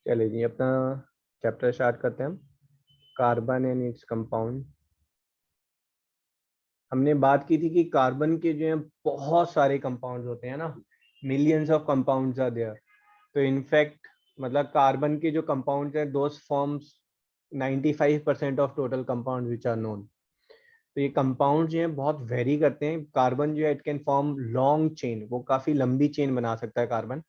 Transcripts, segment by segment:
चलिए जी, अपना chapter start करते हैं हम। Carbon and its compound. हमने बात की थी कि कार्बन के जो है बहुत सारे कंपाउंड्स होते हैं ना, millions of compounds are there. तो इनफैक्ट मतलब कार्बन के जो कंपाउंड्स हैं those forms 95% of total compound which are known. तो ये कंपाउंड जो है बहुत वेरी करते हैं। कार्बन जो है it can form long chain, वो काफी लंबी चेन बना सकता है कार्बन।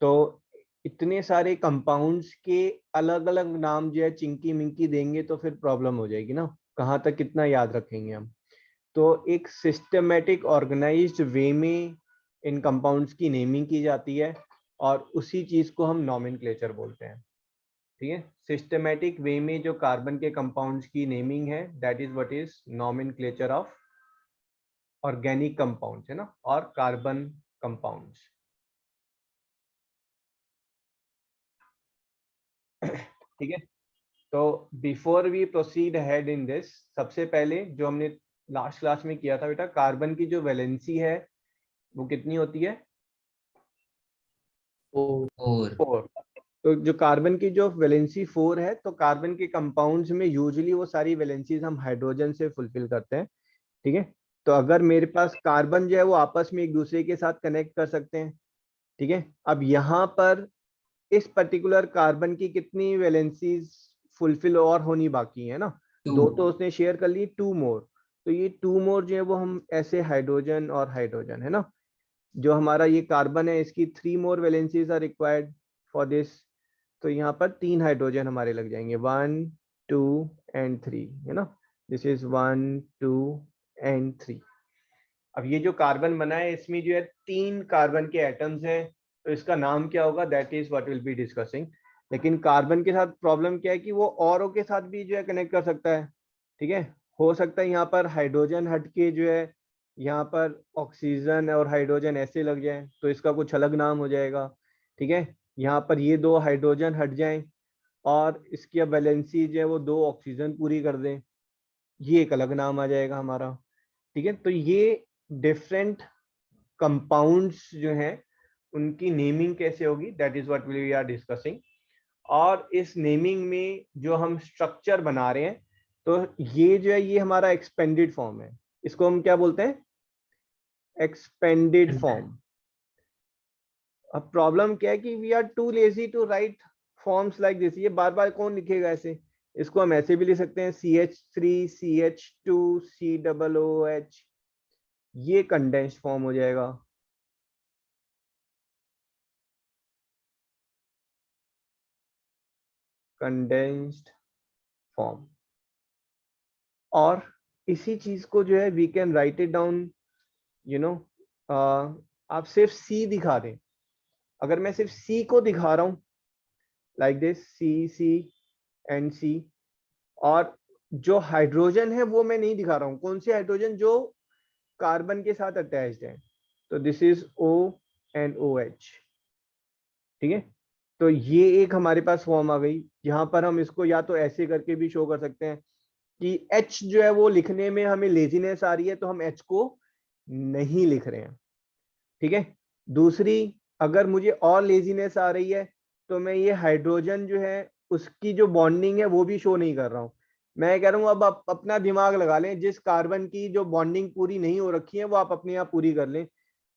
तो इतने सारे कंपाउंड्स के अलग अलग नाम जो है चिंकी मिंकी देंगे तो फिर प्रॉब्लम हो जाएगी ना, कहाँ तक कितना याद रखेंगे हम। तो एक सिस्टमेटिक ऑर्गेनाइज्ड वे में इन कंपाउंड्स की नेमिंग की जाती है और उसी चीज को हम नॉमेनक्लेचर बोलते हैं। ठीक है, सिस्टमेटिक वे में जो कार्बन के कंपाउंड्स की नेमिंग है that is what is nomenclature of organic compounds, है ना, और कार्बन कंपाउंड्स। ठीक है, तो before we proceed ahead in this, सबसे पहले जो हमने लास्ट क्लास में किया था बेटा, कार्बन की जो वैलेंसी है वो कितनी होती है? और 4। तो जो कार्बन की जो वैलेंसी 4 है, तो कार्बन के कंपाउंड्स में यूजुअली वो सारी वैलेंसीज हम हाइड्रोजन से फुलफिल करते हैं। ठीक है, तो अगर मेरे पास कार्बन जो है वो आपस में एक दूसरे के साथ कनेक्ट कर सकते हैं। ठीक है, अब यहाँ पर इस पर्टिकुलर कार्बन की कितनी वैलेंसीज फुलफिल और होनी बाकी है ना? 2 तो उसने शेयर कर ली, 2 मोर। तो ये 2 मोर जो है वो हम ऐसे हाइड्रोजन और हाइड्रोजन, है ना, जो हमारा ये कार्बन है इसकी 3 more valencies are required for this. तो यहाँ पर 3 हाइड्रोजन हमारे लग जाएंगे, 1 2 एंड 3, है ना। This is 1 2 and 3। अब ये जो कार्बन बना है इसमें जो है 3 कार्बन के एटम्स हैं, तो इसका नाम क्या होगा, that is what will be discussing. लेकिन कार्बन के साथ प्रॉब्लम क्या है कि वो औरों के साथ भी जो है कनेक्ट कर सकता है। ठीक है, हो सकता है यहाँ पर हाइड्रोजन हट के जो है यहाँ पर ऑक्सीजन और हाइड्रोजन ऐसे लग जाए तो इसका कुछ अलग नाम हो जाएगा। ठीक है, यहाँ पर ये 2 हाइड्रोजन हट जाएं और इसकी अब वैलेंसी जो है वो 2 ऑक्सीजन पूरी कर दें, ये एक अलग नाम आ जाएगा हमारा। ठीक है, तो ये डिफरेंट कंपाउंड्स जो हैं उनकी नेमिंग कैसे होगी, that is what we are discussing. और इस नेमिंग में जो हम स्ट्रक्चर बना रहे हैं, तो ये जो है ये हमारा एक्सपेंडेड फॉर्म है। इसको हम क्या बोलते हैं? Expanded form. अब प्रॉब्लम क्या है कि we are too lazy to write forms like this. ये बार बार कौन लिखेगा ऐसे? इसको हम ऐसे भी लिख सकते हैं CH3CH2COOH, ये कंडेंस्ड फॉर्म हो जाएगा। Condensed form. और इसी चीज को जो है we can write it down, you know, आप सिर्फ सी दिखा दें। अगर मैं सिर्फ सी को दिखा रहा हूं लाइक दिस, सी एंड सी, और जो हाइड्रोजन है वो मैं नहीं दिखा रहा हूं, कौन से हाइड्रोजन जो कार्बन के साथ अटैच्ड है, तो this is O and OH। ठीक है, तो ये एक हमारे पास फॉर्म आ गई। यहाँ पर हम इसको या तो ऐसे करके भी शो कर सकते हैं कि H जो है वो लिखने में हमें लेजीनेस आ रही है तो हम H को नहीं लिख रहे हैं। ठीक है, दूसरी, अगर मुझे और लेजीनेस आ रही है तो मैं ये हाइड्रोजन जो है उसकी जो बॉन्डिंग है वो भी शो नहीं कर रहा हूं। मैं कह रहा हूं अब आप अपना दिमाग लगा लें, जिस कार्बन की जो बॉन्डिंग पूरी नहीं हो रखी है वो आप अपने आप पूरी कर लें,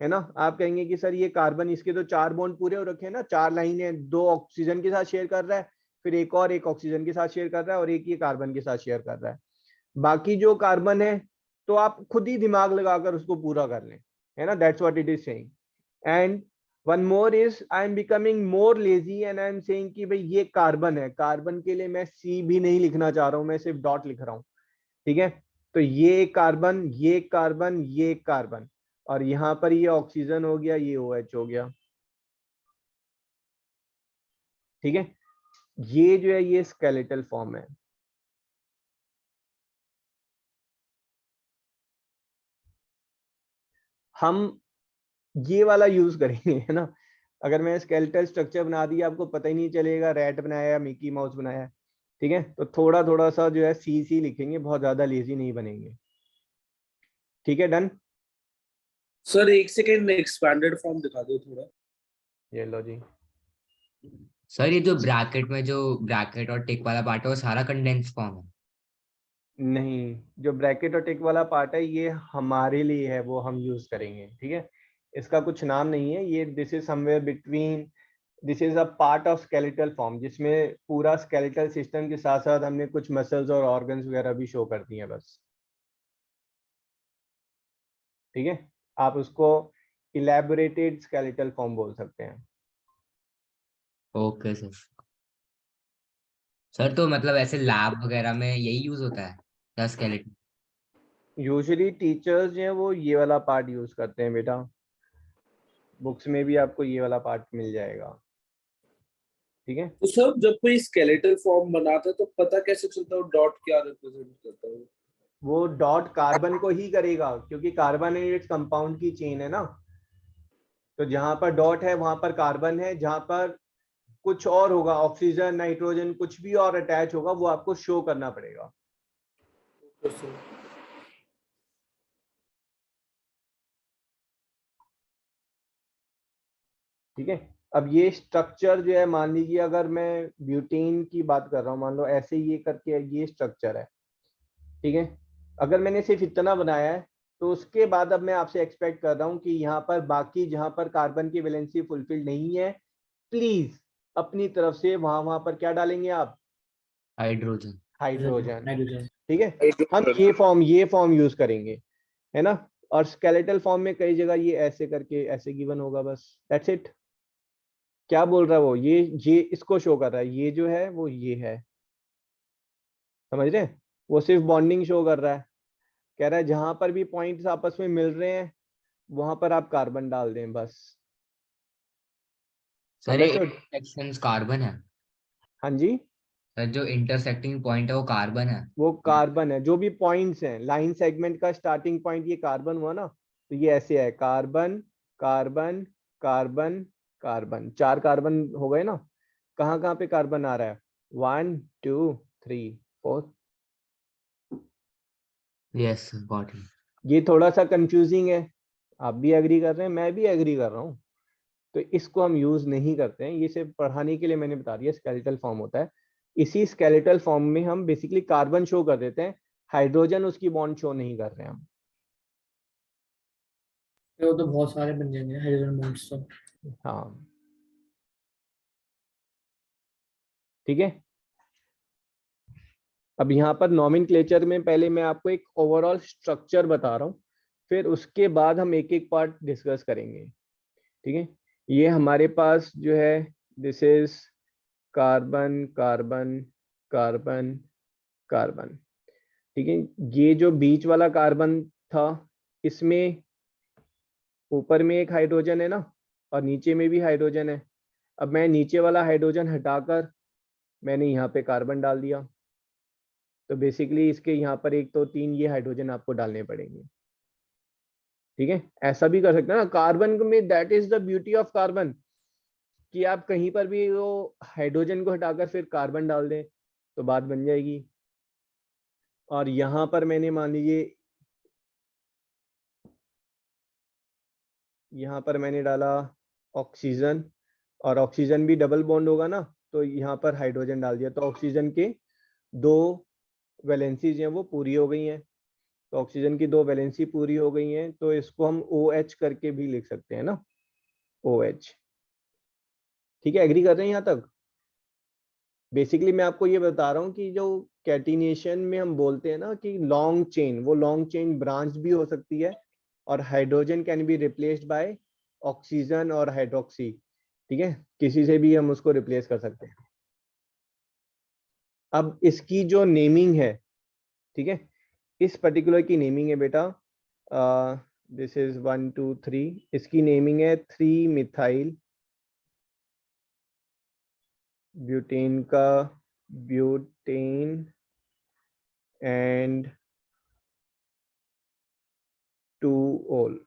है ना। आप कहेंगे कि सर ये कार्बन, इसके तो 4 बॉन्ड पूरे हो रखे हैं ना, 4 लाइनें, 2 ऑक्सीजन के साथ शेयर कर रहा है, फिर एक और एक ऑक्सीजन के साथ शेयर कर रहा है और एक ये कार्बन के साथ शेयर कर रहा है, बाकी जो कार्बन है तो आप खुद ही दिमाग लगाकर उसको पूरा कर लें, है ना। That's what it is saying. And one more is I am becoming more lazy and I am saying कि भाई ये कार्बन है, कार्बन के लिए मैं सी भी नहीं लिखना चाह रहा हूं, मैं सिर्फ डॉट लिख रहा हूं। ठीक है, तो ये कार्बन, ये कार्बन, ये कार्बन, और यहां पर ये ऑक्सीजन हो गया, ये OH हो गया। ठीक है, ये जो है ये स्केलेटल फॉर्म है। हम ये वाला यूज करेंगे, है ना। अगर मैं स्केलेटल स्ट्रक्चर बना दिया आपको पता ही नहीं चलेगा रैट बनाया या मिकी माउस बनाया। ठीक है, तो थोड़ा थोड़ा सा जो है सी लिखेंगे, बहुत ज्यादा लेजी नहीं बनेंगे। ठीक है, डन। सर एक सेकेंड, एक्सपैंडेड फॉर्म दिखा दो थोड़ा। ये लो जी, सर ये जो ब्रैकेट और टिक वाला पार्ट है वो सारा कंडेंस फॉर्म है? नहीं, जो ब्रैकेट और टिक वाला पार्ट है ये हमारे लिए है, वो हम यूज करेंगे, ठीक है। इसका कुछ नाम नहीं है ये, this is somewhere between, this is a part of skeletal form, जिसमें पूरा स्केलेटल सिस्टम के साथ साथ हमने कुछ मसल्स और ऑर्गन्स वगैरह भी शो कर दिए हैं बस, ठीक है। आप उसको इलेबोरेटेड स्केलेटल फॉर्म बोल सकते हैं। Okay sir. सर तो मतलब ऐसे लैब वगैरह में यही यूज होता है द स्केलेटन? यूजुअली टीचर्स जो है वो ये वाला पार्ट यूज करते हैं बेटा, बुक्स में भी आपको ये वाला पार्ट मिल जाएगा, ठीक है। तो सर जब कोई स्केलेटल फॉर्म बनाता है तो पता कैसे चलता है डॉट क्या रिप्रेजेंट करता है? वो डॉट कार्बन को ही करेगा, क्योंकि कार्बन एंड कंपाउंड की चेन है ना, तो जहां पर डॉट है वहां पर कार्बन है, जहां पर कुछ और होगा, ऑक्सीजन नाइट्रोजन कुछ भी और अटैच होगा, वो आपको शो करना पड़ेगा। तो सर ठीक है। अब ये स्ट्रक्चर जो है, मान लीजिए अगर मैं ब्यूटेन की बात कर रहा हूँ, मान लो ऐसे ये करके ये स्ट्रक्चर है, ठीक है। अगर मैंने सिर्फ इतना बनाया है, तो उसके बाद अब मैं आपसे एक्सपेक्ट कर रहा हूँ कि यहाँ पर बाकी जहां पर कार्बन की वैलेंसी फुलफिल नहीं है, प्लीज अपनी तरफ से वहां वहां पर क्या डालेंगे आप, हाइड्रोजन। Hydrogen, hydrogen. ठीक है। हम ये फॉर्म यूज करेंगे, है ना। और स्केलेटल फॉर्म में कई जगह ये ऐसे करके ऐसे गिवन होगा, बस दैट्स इट। क्या बोल रहा है वो, ये इसको शो कर रहा है, ये जो है वो ये है, समझ रहे हैं। वो सिर्फ बॉन्डिंग शो कर रहा है, कह रहा है जहां पर भी पॉइंट्स आपस में मिल रहे हैं वहां पर आप कार्बन डाल दें बस। सर ये अंडरस्टूड। इंटरसेक्शन कार्बन है? हाँ जी, सर जो इंटरसेक्टिंग पॉइंट है वो कार्बन है? वो कार्बन है, जो भी पॉइंट्स हैं, लाइन सेगमेंट का स्टार्टिंग पॉइंट ये कार्बन हुआ ना, तो ये ऐसे है, carbon carbon carbon carbon, 4 carbon हो गए ना। कहाँ कहाँ पे कार्बन आ रहा है, 1 2 3 4। Yes got it. ये थोड़ा सा कंफ्यूजिंग है, आप भी एग्री कर रहे हैं, मैं भी एग्री कर रहा हूँ, तो इसको हम यूज नहीं करते हैं, ये सिर्फ पढ़ाने के लिए मैंने बता दिया स्केलेटल फॉर्म होता है। इसी स्केलेटल फॉर्म में हम बेसिकली कार्बन शो कर देते हैं, हाइड्रोजन उसकी बॉन्ड शो नहीं कर रहे हैं हम। वो तो बहुत सारे बन जाएंगे हाइड्रोजन बॉन्ड्स तो। हाँ, ठीक है। अब यहाँ पर नॉमेनक्लेचर में पहले मैं आपको एक ओवरऑल स्ट्रक्चर बता रहा हूँ, फिर उसके बाद हम एक एक पार्ट डिस्कस करेंगे, ठीक है। ये हमारे पास जो है, this is carbon carbon carbon carbon, ठीक है। ये जो बीच वाला कार्बन था, इसमें ऊपर में एक हाइड्रोजन है ना, और नीचे में भी हाइड्रोजन है। अब मैं नीचे वाला हाइड्रोजन हटाकर मैंने यहाँ पे कार्बन डाल दिया, तो बेसिकली इसके यहाँ पर 1 2 3 ये हाइड्रोजन आपको डालने पड़ेंगे, ठीक है। ऐसा भी कर सकते हैं ना कार्बन में, that is the beauty of carbon, कि आप कहीं पर भी वो हाइड्रोजन को हटाकर फिर कार्बन डाल दें तो बात बन जाएगी। और यहाँ पर मैंने मान लीजिए, यहाँ पर मैंने डाला ऑक्सीजन, और ऑक्सीजन भी डबल बॉन्ड होगा ना, तो यहाँ पर हाइड्रोजन डाल दिया, तो ऑक्सीजन के 2 वैलेंसीज हैं वो पूरी हो गई हैं। तो ऑक्सीजन की 2 वैलेंसी पूरी हो गई हैं, तो इसको हम OH करके भी लिख सकते हैं ना, OH, ठीक है। एग्री कर रहे हैं यहाँ तक। बेसिकली मैं आपको ये बता रहा हूँ कि जो कैटिनेशन में हम बोलते हैं ना कि लॉन्ग चेन, वो लॉन्ग चेन ब्रांच भी हो सकती है, और hydrogen can be replaced by oxygen और हाइड्रोक्सी, ठीक है, किसी से भी हम उसको रिप्लेस कर सकते हैं। अब इसकी जो नेमिंग है, ठीक है, इस पर्टिकुलर की नेमिंग है बेटा, दिस इज 1 2 3, इसकी नेमिंग है 3 मिथाइल ब्यूटेन का, ब्यूटेन एंड 2 ओल।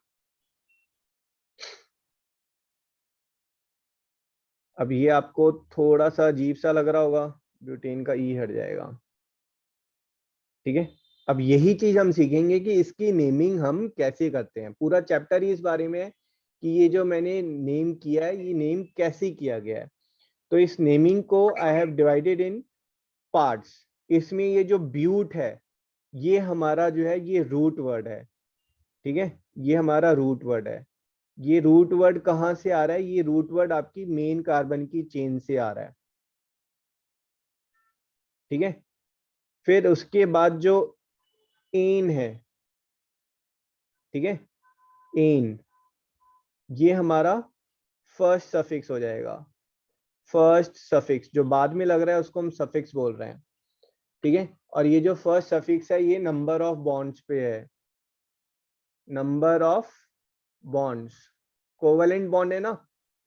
अब ये आपको थोड़ा सा अजीब सा लग रहा होगा, ब्यूटेन का ई हट जाएगा, ठीक है। अब यही चीज हम सीखेंगे कि इसकी नेमिंग हम कैसे करते हैं, पूरा चैप्टर ही इस बारे में है कि ये जो मैंने नेम किया है ये नेम कैसे किया गया है। तो इस नेमिंग को I have divided in parts. इसमें ये जो ब्यूट है ये हमारा जो है ये रूट वर्ड है, ठीक है, ये हमारा रूट वर्ड है। ये रूट वर्ड कहाँ से आ रहा है? ये रूट वर्ड आपकी मेन कार्बन की चेन से आ रहा है, ठीक है। फिर उसके बाद जो एन है, ठीक है, एन, ये हमारा फर्स्ट सफिक्स हो जाएगा। फर्स्ट सफिक्स जो बाद में लग रहा है उसको हम सफिक्स बोल रहे हैं, ठीक है। और ये जो फर्स्ट सफिक्स है ये नंबर ऑफ बॉन्ड्स पे है, number of bonds. Covalent bond है ना,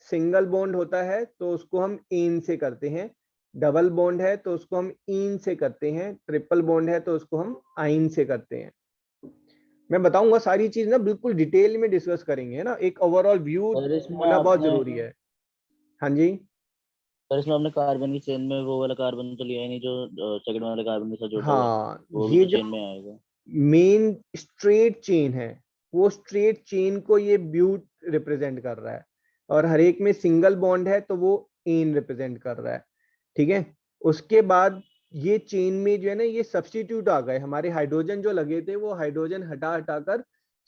सिंगल बॉन्ड होता है तो उसको हम एन से करते हैं, डबल बॉन्ड है तो उसको हम इन से करते हैं, ट्रिपल बॉन्ड है तो उसको हम आइन से करते हैं। मैं बताऊंगा सारी चीज ना, बिल्कुल डिटेल में डिस्कस करेंगे, है ना, एक ओवरऑल व्यू और इसमें होना बहुत आपने जरूरी है। हाँ जी, और इसमें आपने कार्बन की चेन में वो वाला कार्बन तो लिया ही नहीं जो सेकंड वाले कार्बन के साथ जुड़ा हुआ है, हाँ, वो भी ये तो जो चेन में आएगा। मेन स्ट्रेट चेन है वो स्ट्रेट चेन को ये ब्यूट रिप्रेजेंट कर रहा है, और हर एक में सिंगल बॉन्ड है तो वो एन रिप्रेजेंट कर रहा है, ठीक है। उसके बाद ये चेन में जो है ना ये सब्स्टिट्यूट आ गए, हमारे हाइड्रोजन जो लगे थे वो हाइड्रोजन हटा हटा कर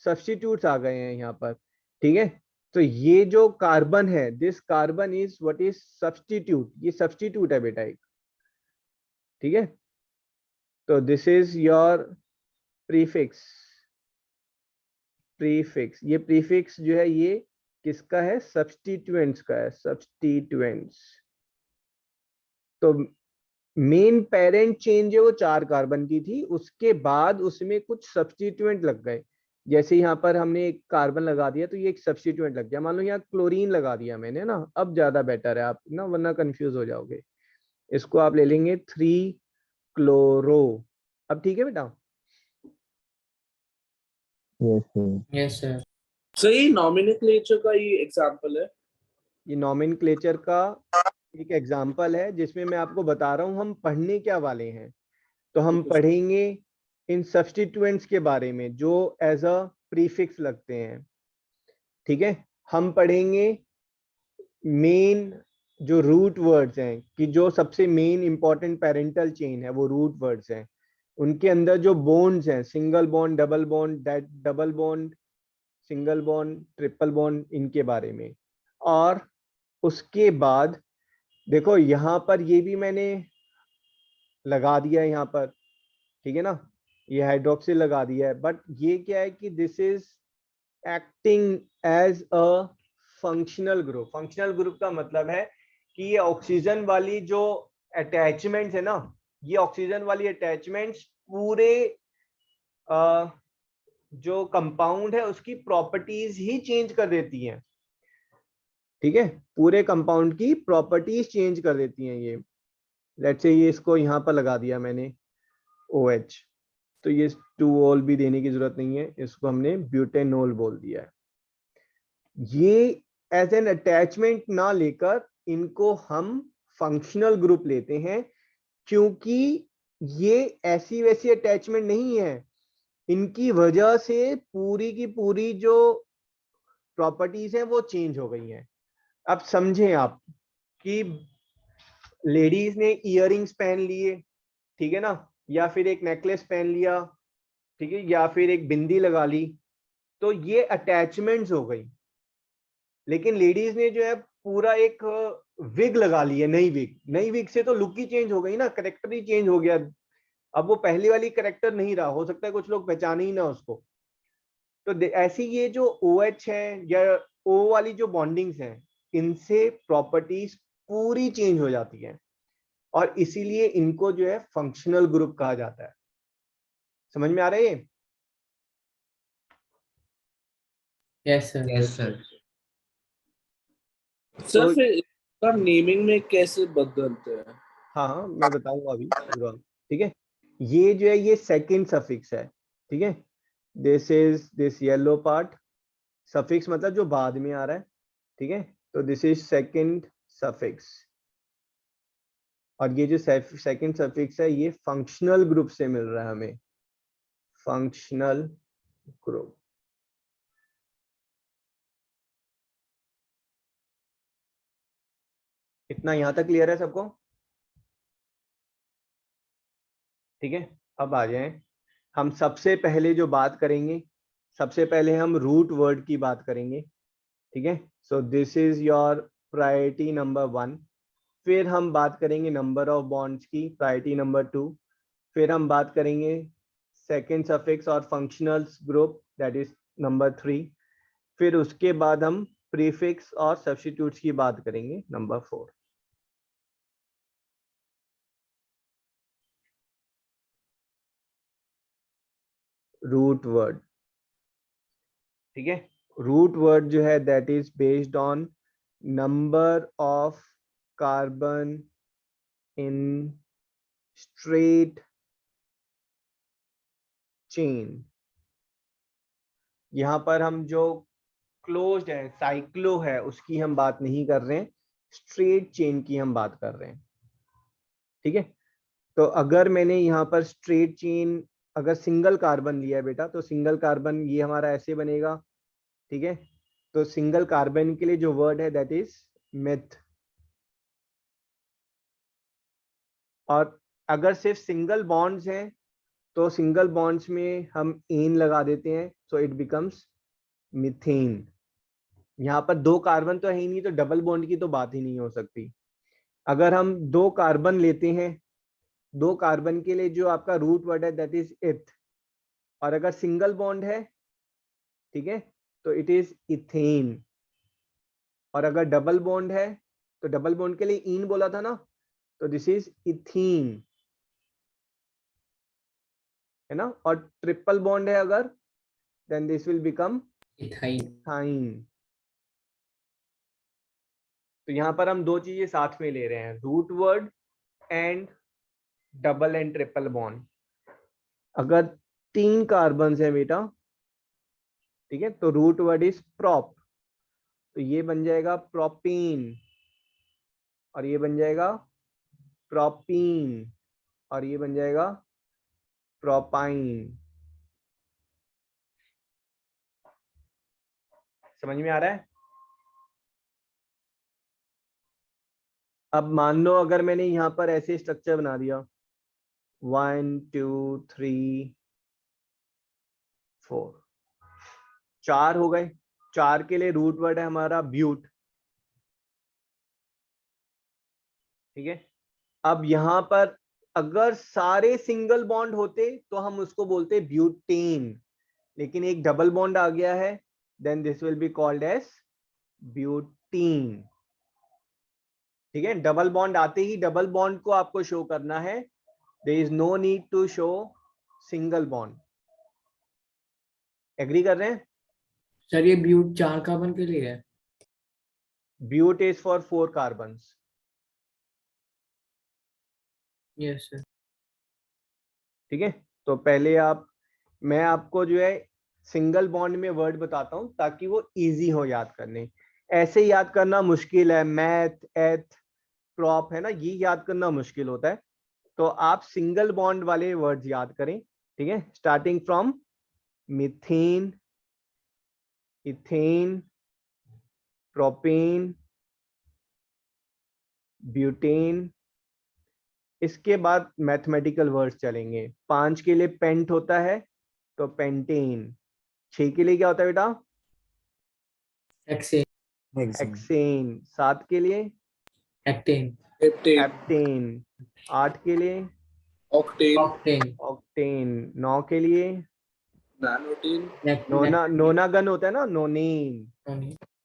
सब्स्टिट्यूट्स आ गए हैं यहाँ पर, ठीक है। तो ये जो कार्बन है, this carbon is what is substitute, ये सब्स्टिट्यूट है बेटा एक, ठीक है। तो this is your prefix. Prefix, ये प्रीफिक्स जो है ये किसका है? सब्स्टिट्यूएंट्स का है, सब्स्टिट्यूएंट्स। तो मेन पेरेंट चेन जो वो 4 कार्बन की थी, उसके बाद उसमें कुछ सब्स्टिट्यूएंट लग गए। जैसे यहाँ पर हमने एक कार्बन लगा दिया तो ये एक सब्स्टिट्यूएंट लग गया, मान लो यहाँ क्लोरीन लगा दिया मैंने ना, अब ज्यादा बेटर है, आप ना वरना कंफ्यूज हो जाओगे। इसको आप ले लेंगे 3 क्लोरो। अब ठीक है बेटा? Yes sir. Yes sir. सही नॉमिनक्लेचर का ये एग्जांपल है। ये नॉमेनक्लेचर का एक एग्जाम्पल है जिसमें मैं आपको बता रहा हूँ हम पढ़ने क्या वाले हैं। तो हम पढ़ेंगे इन सब्स्टिट्यूएंट्स के बारे में जो एज अ प्रीफिक्स लगते हैं, ठीक है। हम पढ़ेंगे मेन जो रूट वर्ड्स हैं, कि जो सबसे मेन इंपॉर्टेंट पेरेंटल चेन है वो रूट वर्ड्स हैं, उनके अंदर जो बॉन्ड्स हैं, single bond, double bond, double bond, single bond, triple bond, इनके बारे में। और उसके बाद देखो यहाँ पर ये भी मैंने लगा दिया है यहाँ पर, ठीक है ना, ये हाइड्रोक्सिल लगा दिया है, बट ये क्या है कि this is acting as a functional group. Functional group का मतलब है कि ये ऑक्सीजन वाली जो अटैचमेंट्स है ना, ये ऑक्सीजन वाली अटैचमेंट्स पूरे जो कंपाउंड है उसकी प्रॉपर्टीज ही चेंज कर देती हैं, ठीक है, पूरे कंपाउंड की प्रॉपर्टीज चेंज कर देती हैं ये। लेट्स से ये इसको यहाँ पर लगा दिया मैंने OH, तो ये 2 भी देने की जरूरत नहीं है, इसको हमने ब्यूटेनॉल बोल दिया है। ये एज एन अटैचमेंट ना लेकर इनको हम फंक्शनल ग्रुप लेते हैं, क्योंकि ये ऐसी वैसी अटैचमेंट नहीं है, इनकी वजह से पूरी की पूरी जो प्रॉपर्टीज हैं वो चेंज हो गई हैं। अब समझें आप कि लेडीज ने इयररिंग्स पहन लिए, ठीक है ना, या फिर एक नेकलेस पहन लिया, ठीक है, या फिर एक बिंदी लगा ली, तो ये अटैचमेंट्स हो गई। लेकिन लेडीज ने जो है पूरा एक विग लगा ली है, नई विग, नई विग से तो लुक ही चेंज हो गई ना, करेक्टर ही चेंज हो गया। अब वो पहली वाली करेक्टर नहीं रहा, हो सकता है कुछ लोग पहचाने ही ना उसको। तो ऐसी ये जो OH है या O वाली जो बॉन्डिंग्स हैं, इनसे प्रॉपर्टीज पूरी चेंज हो जाती हैं, और इसीलिए इनको जो है फंक्शनल ग्रुप कहा जाता है। समझ में आ रहा है ये? Yes sir. Yes sir. Sir फिर इसका नेमिंग में कैसे बदलते हैं? हाँ, मैं बताऊंगा अभी पूरा, ठीक है। ये जो है ये सेकंड सफिक्स है, ठीक है, this is this yellow part, suffix मतलब जो बाद में आ रहा है, ठीक है। तो दिस इज सेकंड सफिक्स, और ये जो सेकंड सफिक्स है ये फंक्शनल ग्रुप से मिल रहा है हमें, फंक्शनल ग्रुप। इतना यहाँ तक क्लियर है सबको? ठीक है, अब आ जाएं, हम सबसे पहले जो बात करेंगे, सबसे पहले हम रूट वर्ड की बात करेंगे। ठीक है, so this is your priority number 1। फिर हम बात करेंगे नंबर ऑफ बॉन्ड्स की, प्रायोरिटी नंबर 2। फिर हम बात करेंगे सेकेंड सफिक्स और functionals group, that is number 3। फिर उसके बाद हम प्रीफिक्स और सब्स्टिट्यूट्स की बात करेंगे, नंबर 4। रूट वर्ड, ठीक है, रूट वर्ड जो है that is based on number of carbon in straight chain. यहां पर हम जो क्लोज्ड है, साइक्लो है, उसकी हम बात नहीं कर रहे हैं, स्ट्रेट चेन की हम बात कर रहे हैं। ठीक है, तो अगर मैंने यहाँ पर स्ट्रेट चेन, अगर सिंगल कार्बन लिया है बेटा, तो सिंगल कार्बन ये हमारा ऐसे बनेगा। ठीक है, तो सिंगल कार्बन के लिए जो वर्ड है दैट इज मेथ। और अगर सिर्फ सिंगल बॉन्ड्स हैं तो सिंगल बॉन्ड्स में हम एन लगा देते हैं, सो इट बिकम्स मीथेन। यहाँ पर 2 कार्बन तो है ही नहीं, तो डबल बॉन्ड की तो बात ही नहीं हो सकती। अगर हम 2 कार्बन लेते हैं, 2 कार्बन के लिए जो आपका रूट वर्ड है दैट इज इथ। और अगर सिंगल बॉन्ड है, ठीक है, तो इट इज इथेन। और अगर डबल बॉन्ड है, तो डबल बॉन्ड के लिए इन बोला था ना, तो दिस इज इथीन, है ना। और ट्रिपल बॉन्ड है अगर, then this will become ethyne. Ethyne. तो यहां पर हम 2 चीजें साथ में ले रहे हैं, root word and double and triple bond. अगर 3 कार्बन है बेटा, ठीक है, तो रूट वर्ड इज प्रॉप, तो ये बन जाएगा प्रोपीन, और ये बन जाएगा प्रोपीन, और ये बन जाएगा प्रोपाइन। समझ में आ रहा है? अब मान लो अगर मैंने यहां पर ऐसे स्ट्रक्चर बना दिया, 1 2 3 4, 4 हो गए। 4 के लिए रूट वर्ड है हमारा ब्यूट। ठीक है, अब यहां पर अगर सारे सिंगल बॉन्ड होते तो हम उसको बोलते ब्यूटेन, लेकिन एक डबल बॉन्ड आ गया है, then this will be called as butyne. ठीक है, डबल बॉन्ड आते ही डबल बॉन्ड को आपको शो करना है, there is no need to show single bond. Agree कर रहे हैं? सर ये ब्यूट 4 कार्बन के लिए है। But is for 4 carbons. Yes sir. ठीक है, तो पहले मैं आपको जो है सिंगल बॉन्ड में वर्ड बताता हूं ताकि वो इजी हो याद करने। ऐसे याद करना मुश्किल है, मैथ एथ प्रॉप है ना, ये याद करना मुश्किल होता है। तो आप सिंगल बॉन्ड वाले वर्ड्स याद करें। ठीक है, starting from methane, ethane, propane, butane. इसके बाद मैथमेटिकल वर्ड्स चलेंगे। 5 के लिए पेंट होता है तो पेंटेन। 6 के लिए क्या होता है बेटा? एक्सेन। एक्सेन। 7 के लिए एक्टेन। हेप्टेन, एप्टेन। 8 के लिए ऑक्टेन, ऑक्टेन। ऑक्टेन। 9 के लिए नैनोटेन, नोनागन होता है ना, नोनेन।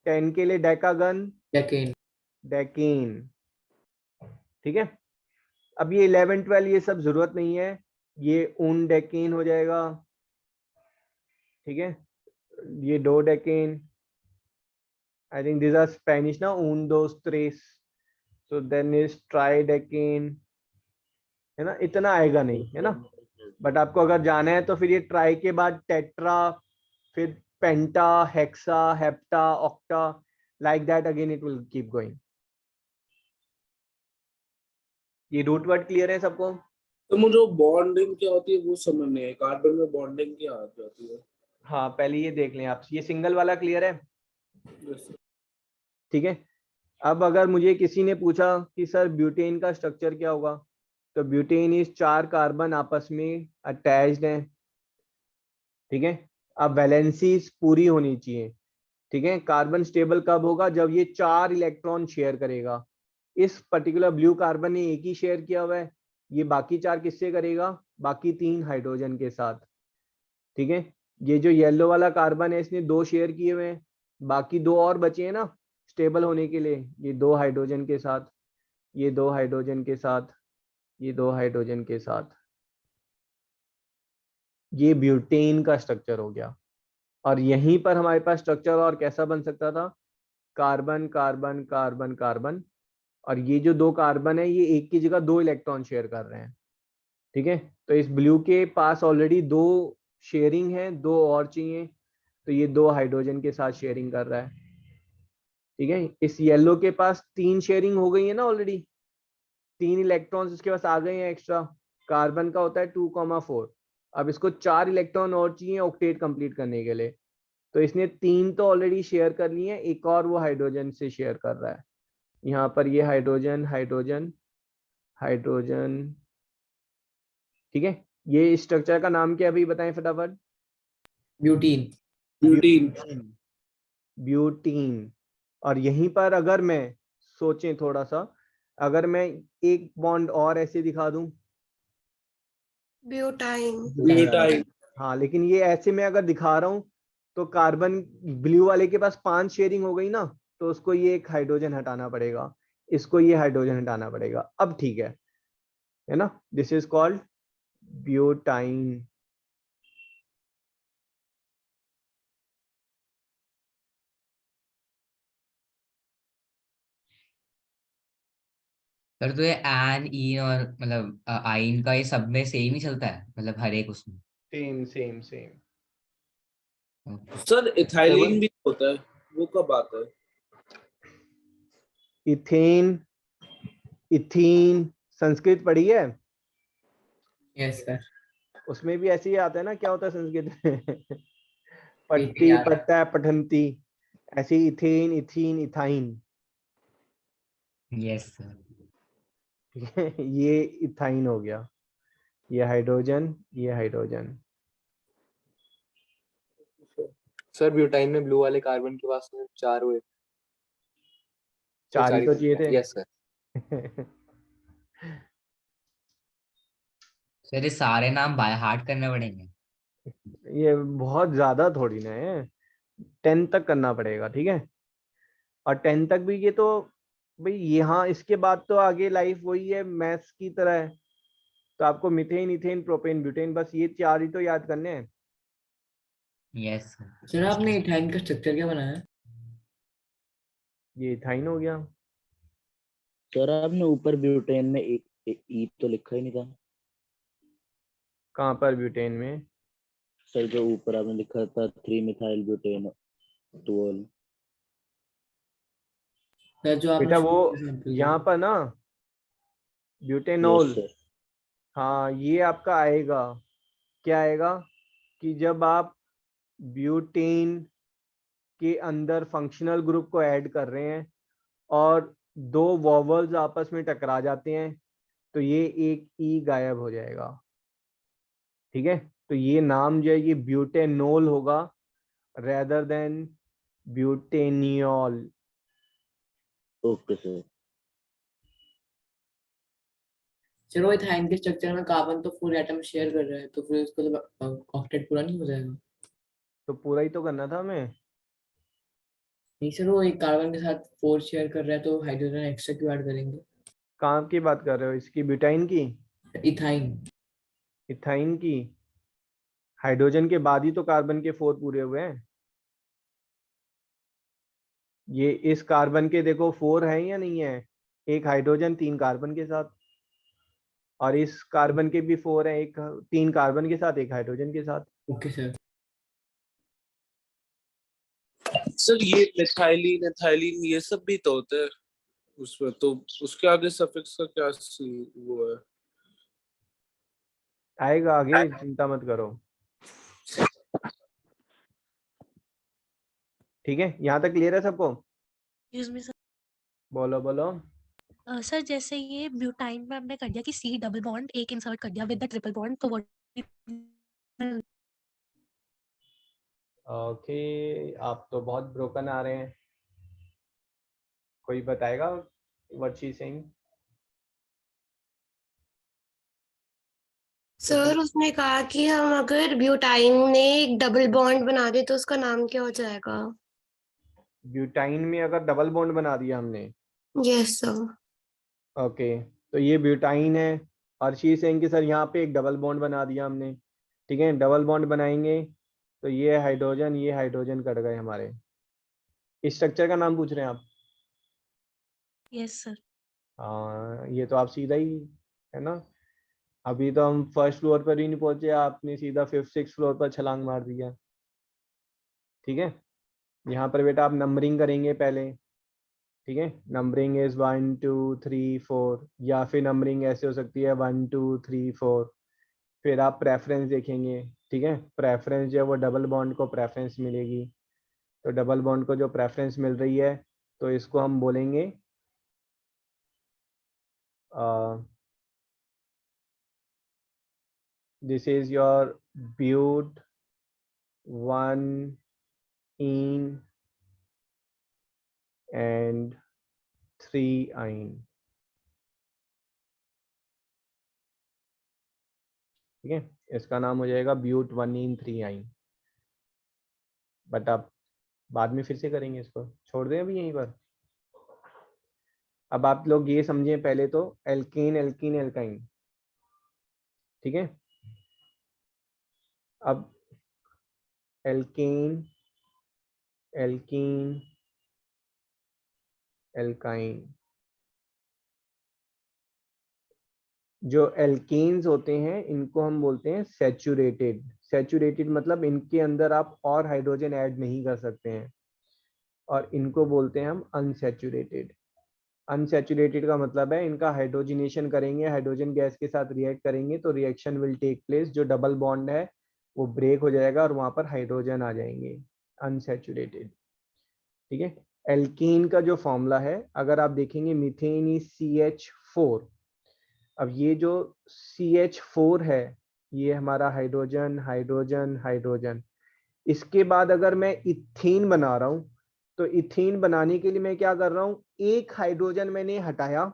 10 के लिए डेकागन, डेकेन। डेकेन। ठीक है, अब ये 11 12 ये सब जरूरत नहीं है, ये उन डेकेन हो जाएगा। ठीक है, ये 2 decane, I think this are Spanish ना, उन दोस त्रेस, so then is tridecane, है ना। इतना आएगा नहीं, है ना। बट आपको अगर जाना है तो फिर ये ट्राई के बाद टेट्रा, फिर penta, hexa, hepta, octa, like that again it will keep going. ये रूट वर्ड क्लियर है सबको? तो मुझे बॉन्डिंग क्या होती है वो समझ नहीं है। कार्बन में बॉन्डिंग क्या होती है? हाँ, पहले ये देख लें आप, ये सिंगल वाला क्लियर है? Yes, sir. ठीक है, अब अगर मुझे किसी ने पूछा कि सर ब्यूटेन का स्ट्रक्चर क्या होगा, तो ब्यूटेन इस 4 कार्बन आपस में अटैच्ड हैं, ठीक है। अब वैलेंसीज पूरी होनी चाहिए, ठीक है। कार्बन स्टेबल कब होगा, जब ये 4 इलेक्ट्रॉन शेयर करेगा। इस पर्टिकुलर ब्लू कार्बन ने एक ही शेयर किया हुआ है, ये बाकी 4 किससे करेगा, बाकी 3 हाइड्रोजन के साथ, ठीक है। ये जो येलो वाला कार्बन है इसने 2 शेयर किए हुए हैं, बाकी 2 और बचे हैं ना स्टेबल होने के लिए, ये 2 हाइड्रोजन के साथ, ये 2 हाइड्रोजन के साथ, ये 2 हाइड्रोजन के साथ, ये ब्यूटेन का स्ट्रक्चर हो गया। और यहीं पर हमारे पास स्ट्रक्चर और कैसा बन सकता था, कार्बन कार्बन कार्बन कार्बन, और ये जो 2 कार्बन है ये एक की जगह 2 इलेक्ट्रॉन शेयर कर रहे हैं, ठीक है। तो इस ब्लू के पास ऑलरेडी 2 शेयरिंग है, 2 और चाहिए, तो ये 2 हाइड्रोजन के साथ शेयरिंग कर रहा है, ठीक है। इस येलो के पास 3 शेयरिंग हो गई है ना ऑलरेडी, 3 इलेक्ट्रॉन्स इसके पास आ गए हैं एक्स्ट्रा। कार्बन का होता है 2,4, अब इसको 4 इलेक्ट्रॉन और चाहिए ऑक्टेट कंप्लीट करने के लिए, तो इसने 3 तो ऑलरेडी शेयर कर लिए हैं, एक और वो हाइड्रोजन से शेयर कर रहा है। यहाँ पर ये हाइड्रोजन हाइड्रोजन हाइड्रोजन, ठीक है। ये स्ट्रक्चर का नाम क्या है अभी बताएं फटाफट। ब्यूटीन। ब्यूटीन। ब्यूटीन। और यहीं पर अगर मैं सोचें थोड़ा सा, अगर मैं एक बॉन्ड और ऐसे दिखा दूं, ब्यूटाइन। ब्यूटाइन। हाँ, लेकिन ये ऐसे मैं अगर दिखा रहा हूं तो कार्बन ब्लू वाले के पास 5 शेयरिंग हो गई ना, तो उसको ये एक हाइड्रोजन हटाना पड़ेगा, इसको ये हाइड्रोजन हटाना पड़ेगा। अब ठीक है ना, this is called butyne. Sir तो ये एन इन और मतलब आइन का ये सब में सेम ही चलता है, मतलब हर एक उसमें। Same same same. Sir ethylene भी होता है, वो कब आता है? इथेन, इथीन, संस्कृत पढ़ी है, यस सर। उसमें भी ऐसे ही आता है ना, क्या होता है संस्कृत में पट्टी याद है। पट्टा पठंती, ऐसे ही ethane ethene ethyne, yes sir. ठीक है। ये इथाइन हो गया, ये हाइड्रोजन, ये हाइड्रोजन। सर ब्यूटाइन में ब्लू वाले कार्बन के पास में 4 हुए। 4 ही तो चाहिए थे। Yes sir. सर ये सारे नाम बाय हार्ट करने पड़ेंगे। ये बहुत ज्यादा थोड़ी ना है, 10 तक करना पड़ेगा, ठीक है। और 10 तक भी ये तो भाई, यहाँ इसके बाद तो आगे लाइफ वही है मैथ्स की तरह है, तो आपको मीथेन इथेन प्रोपेन ब्यूटेन, बस ये 4 ही तो याद करने हैं। Yes sir. सर आपने इथाइन का स्ट्रक्चर क्या बनाया? ये इथाइन हो गया। सर आपने ऊपर ब्यूटेन में एक ई तो लिखा ही नहीं था। कहाँ पर ब्यूटेन में? सर जो ऊपर आपने लिखा था 3 मिथाइल ब्यूटेन 12। सर जो आपने बेटा वो sample यहाँ दिया। पर ना यस ब्यूटेनॉल, सर। हाँ ये आपका आएगा, क्या आएगा कि जब आप ब्यूटेन के अंदर फंक्शनल ग्रुप को ऐड कर रहे हैं और 2 वॉवल्स आपस में टकरा जाते हैं, तो ये एक ई गायब हो जाएगा, ठीक है। तो ये नाम जो है ये ब्यूटेनॉल होगा rather than butanal. Okay sir. चलो इथाइन के स्ट्रक्चर में कार्बन तो फुल एटम शेयर कर रहा है, तो फिर उसको तो ऑक्टेट पूरा नहीं हो जाएगा? तो पूरा ही तो करना था हमें। नहीं सर, वो एक कार्बन के साथ 4 शेयर कर रहा है, तो हाइड्रोजन एक्स्ट्रा क्यों ऐड करेंगे? कहाँ की बात कर रहे हो, इसकी ब्यूटाइन की? इथाइन। इथाइन की? हाइड्रोजन के बाद ही तो कार्बन के 4 पूरे हुए हैं। ये इस कार्बन के देखो 4 है या नहीं है, एक हाइड्रोजन 3 कार्बन के साथ, और इस कार्बन के भी 4 है, एक 3 कार्बन के साथ, एक हाइड्रोजन के साथ। Okay sir. सर ये मिथाइलिन एथाइलिन ये सब भी तो होते हैं उसमें, तो उसके आगे सफिक्स का क्या वो है? आएगा आगे, चिंता मत करो, ठीक है। यहाँ तक क्लियर है सबको? बोलो बोलो। सर जैसे ये ब्यूटाइन में हमने कर दिया कि सी डबल बॉन्ड एक इंसर्ट कर दिया विद द ट्रिपल बॉन्ड, तो व्हाट ओके, आप तो बहुत ब्रोकन आ रहे हैं, कोई बताएगा व्हाट शी सेइंग? सर उसने कहा कि हम अगर ब्यूटाइन में एक डबल बॉन्ड बना दे तो उसका नाम क्या हो जाएगा? ब्यूटाइन में अगर डबल बॉन्ड बना दिया हमने, यस सर। ओके, तो ये ब्यूटाइन है और शी सेइंग कि सर यहाँ पे एक डबल बॉन्ड बना दिया हमने, ठीक है, डबल बॉन्ड बनाएंगे तो ये हाइड्रोजन कट गए हमारे। इस स्ट्रक्चर का नाम पूछ रहे हैं आप? Yes sir. ये तो आप सीधा ही है ना, अभी तो हम फर्स्ट फ्लोर पर ही नहीं पहुंचे, आपने सीधा 5th 6th फ्लोर पर छलांग मार दिया। ठीक है, यहाँ पर बेटा आप नंबरिंग करेंगे पहले, ठीक है, नंबरिंग इज 1 2 3 4, या फिर नंबरिंग ऐसे हो सकती है 1 2 3 4। फिर आप प्रेफरेंस देखेंगे, ठीक है, प्रेफरेंस जो है वो डबल बॉन्ड को प्रेफरेंस मिलेगी, तो डबल बॉन्ड को जो प्रेफरेंस मिल रही है तो इसको हम बोलेंगे this is your but 1 ene and 3 yne. ठीक है, इसका नाम हो जाएगा ब्यूट 1 इन 3 आइन। बट आप बाद में फिर से करेंगे, इसको छोड़ दें अभी यहीं पर। अब आप लोग ये समझें पहले तो एल्केन एल्कीन एल्काइन, ठीक है, अब एल्केन एल्कीन एल्काइन, जो एल्केन्स होते हैं इनको हम बोलते हैं सैचुरेटेड। सैचुरेटेड मतलब इनके अंदर आप और हाइड्रोजन ऐड नहीं कर सकते हैं, और इनको बोलते हैं हम अनसैचुरेटेड। अनसैचुरेटेड का मतलब है इनका हाइड्रोजनेशन करेंगे, हाइड्रोजन गैस के साथ रिएक्ट करेंगे तो रिएक्शन विल टेक प्लेस, जो डबल बॉन्ड है वो ब्रेक हो जाएगा और वहां पर हाइड्रोजन आ जाएंगे, अनसैचुरेटेड। ठीक है, एल्कीन का जो फॉर्मूला है अगर आप देखेंगे मीथेन इज CH4। अब ये जो CH4 है ये हमारा हाइड्रोजन हाइड्रोजन हाइड्रोजन, इसके बाद अगर मैं इथेन बना रहा हूं तो इथेन बनाने के लिए मैं क्या कर रहा हूं, एक हाइड्रोजन मैंने हटाया,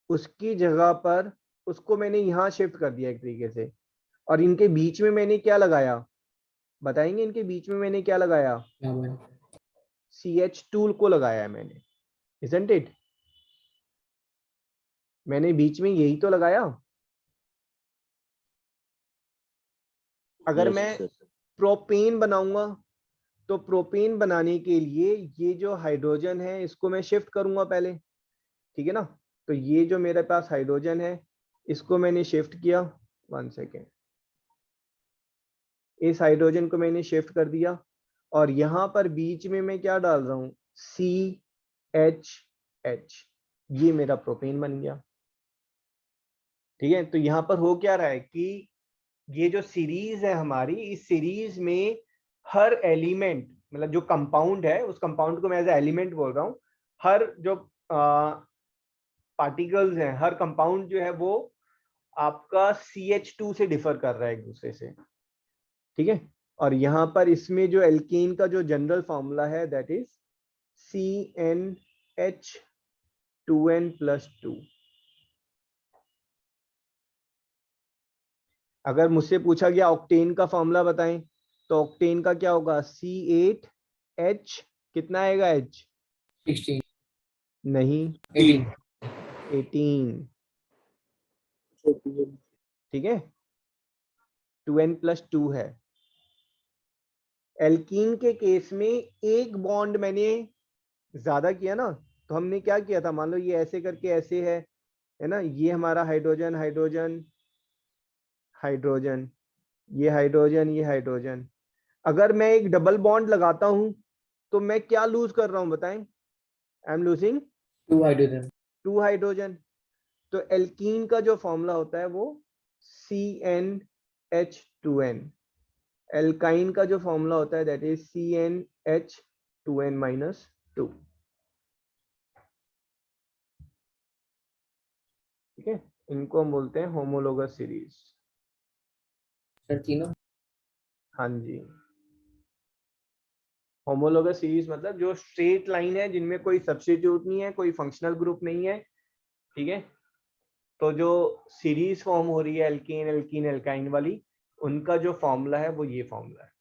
उसकी जगह पर उसको मैंने यहां शिफ्ट कर दिया एक तरीके से, और इनके बीच में मैंने क्या लगाया, बताएंगे इनके बीच में मैंने क्या लगाया? कार्बन। CH2 को लगाया है मैंने, isn't it? मैंने बीच में यही तो लगाया। अगर यस मैं सर। प्रोपेन बनाऊंगा तो प्रोपेन बनाने के लिए ये जो हाइड्रोजन है इसको मैं शिफ्ट करूंगा पहले, ठीक है ना, तो ये जो मेरे पास हाइड्रोजन है इसको मैंने शिफ्ट किया, 1 सेकेंड, इस हाइड्रोजन को मैंने शिफ्ट कर दिया और यहां पर बीच में मैं क्या डाल रहा हूं, CH, ये मेरा प्रोपेन बन गया। ठीक है, तो यहां पर हो क्या रहा है कि ये जो सीरीज है हमारी, इस सीरीज में हर एलिमेंट मतलब जो कंपाउंड है उस कंपाउंड को मैं एज एलिमेंट बोल रहा हूं, हर जो पार्टिकल्स हैं, हर कंपाउंड जो है वो आपका CH2 से डिफर कर रहा है एक दूसरे से। ठीक है, और यहां पर इसमें जो एल्केन का जो जनरल फॉर्मूला है दैट इज CnH2n+2। अगर मुझसे पूछा गया ऑक्टेन का फॉर्मूला बताएं तो ऑक्टेन का क्या होगा, C8H, कितना आएगा H? 16 नहीं, 18 18। ठीक है, 2n+2 है। एल्कीन के केस में एक बॉन्ड मैंने ज्यादा किया ना, तो हमने क्या किया था, मान लो ये ऐसे करके ऐसे है ना, ये हमारा हाइड्रोजन हाइड्रोजन हाइड्रोजन, ये हाइड्रोजन ये हाइड्रोजन। अगर मैं एक डबल बॉन्ड लगाता हूं तो मैं क्या लूज कर रहा हूं बताएं? I am losing 2 hydrogen 2 hydrogen. तो एल्कीन का जो फॉर्मूला होता है वो CnH2n, एल्काइन का जो फॉर्मूला होता है दैट इज CnH2n-2। इनको हम बोलते हैं होमोलोगस सीरीज। सर तीनों? हाँ जी, होमोलोगस सीरीज मतलब जो स्ट्रेट लाइन है, जिनमें कोई सब्स्टिट्यूट नहीं है, कोई फंक्शनल ग्रुप नहीं है, ठीक है। तो जो सीरीज फॉर्म हो रही है एल्केन एल्कीन एल्काइन वाली, उनका जो फॉर्मूला है वो ये फॉर्मूला है।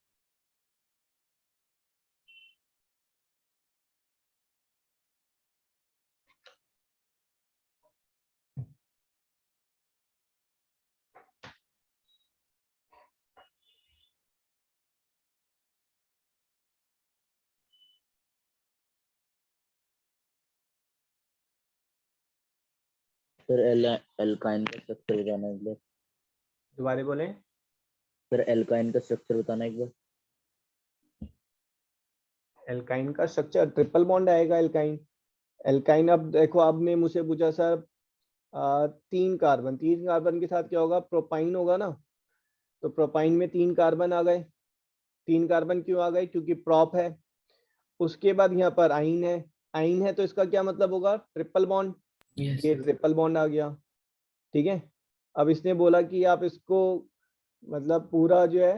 सर एल्काइन का स्ट्रक्चर बताना एक बार। दोबारा बोलें। सर एल्काइन का स्ट्रक्चर बताना एक बार। एल्काइन का स्ट्रक्चर ट्रिपल बॉन्ड आएगा एल्काइन। एल्काइन, अब देखो, आपने मुझसे पूछा सर 3 कार्बन के साथ क्या होगा, प्रोपाइन होगा ना। तो प्रोपाइन में 3 कार्बन आ गए। 3 कार्बन क्यों आ गए, क्योंकि प्रॉप है। उसके बाद यहाँ पर आइन है। आइन है तो इसका क्या मतलब होगा, ट्रिपल बॉन्ड। यस ये सर। ट्रिपल बॉन्ड आ गया, ठीक है। अब इसने बोला कि आप इसको मतलब पूरा जो है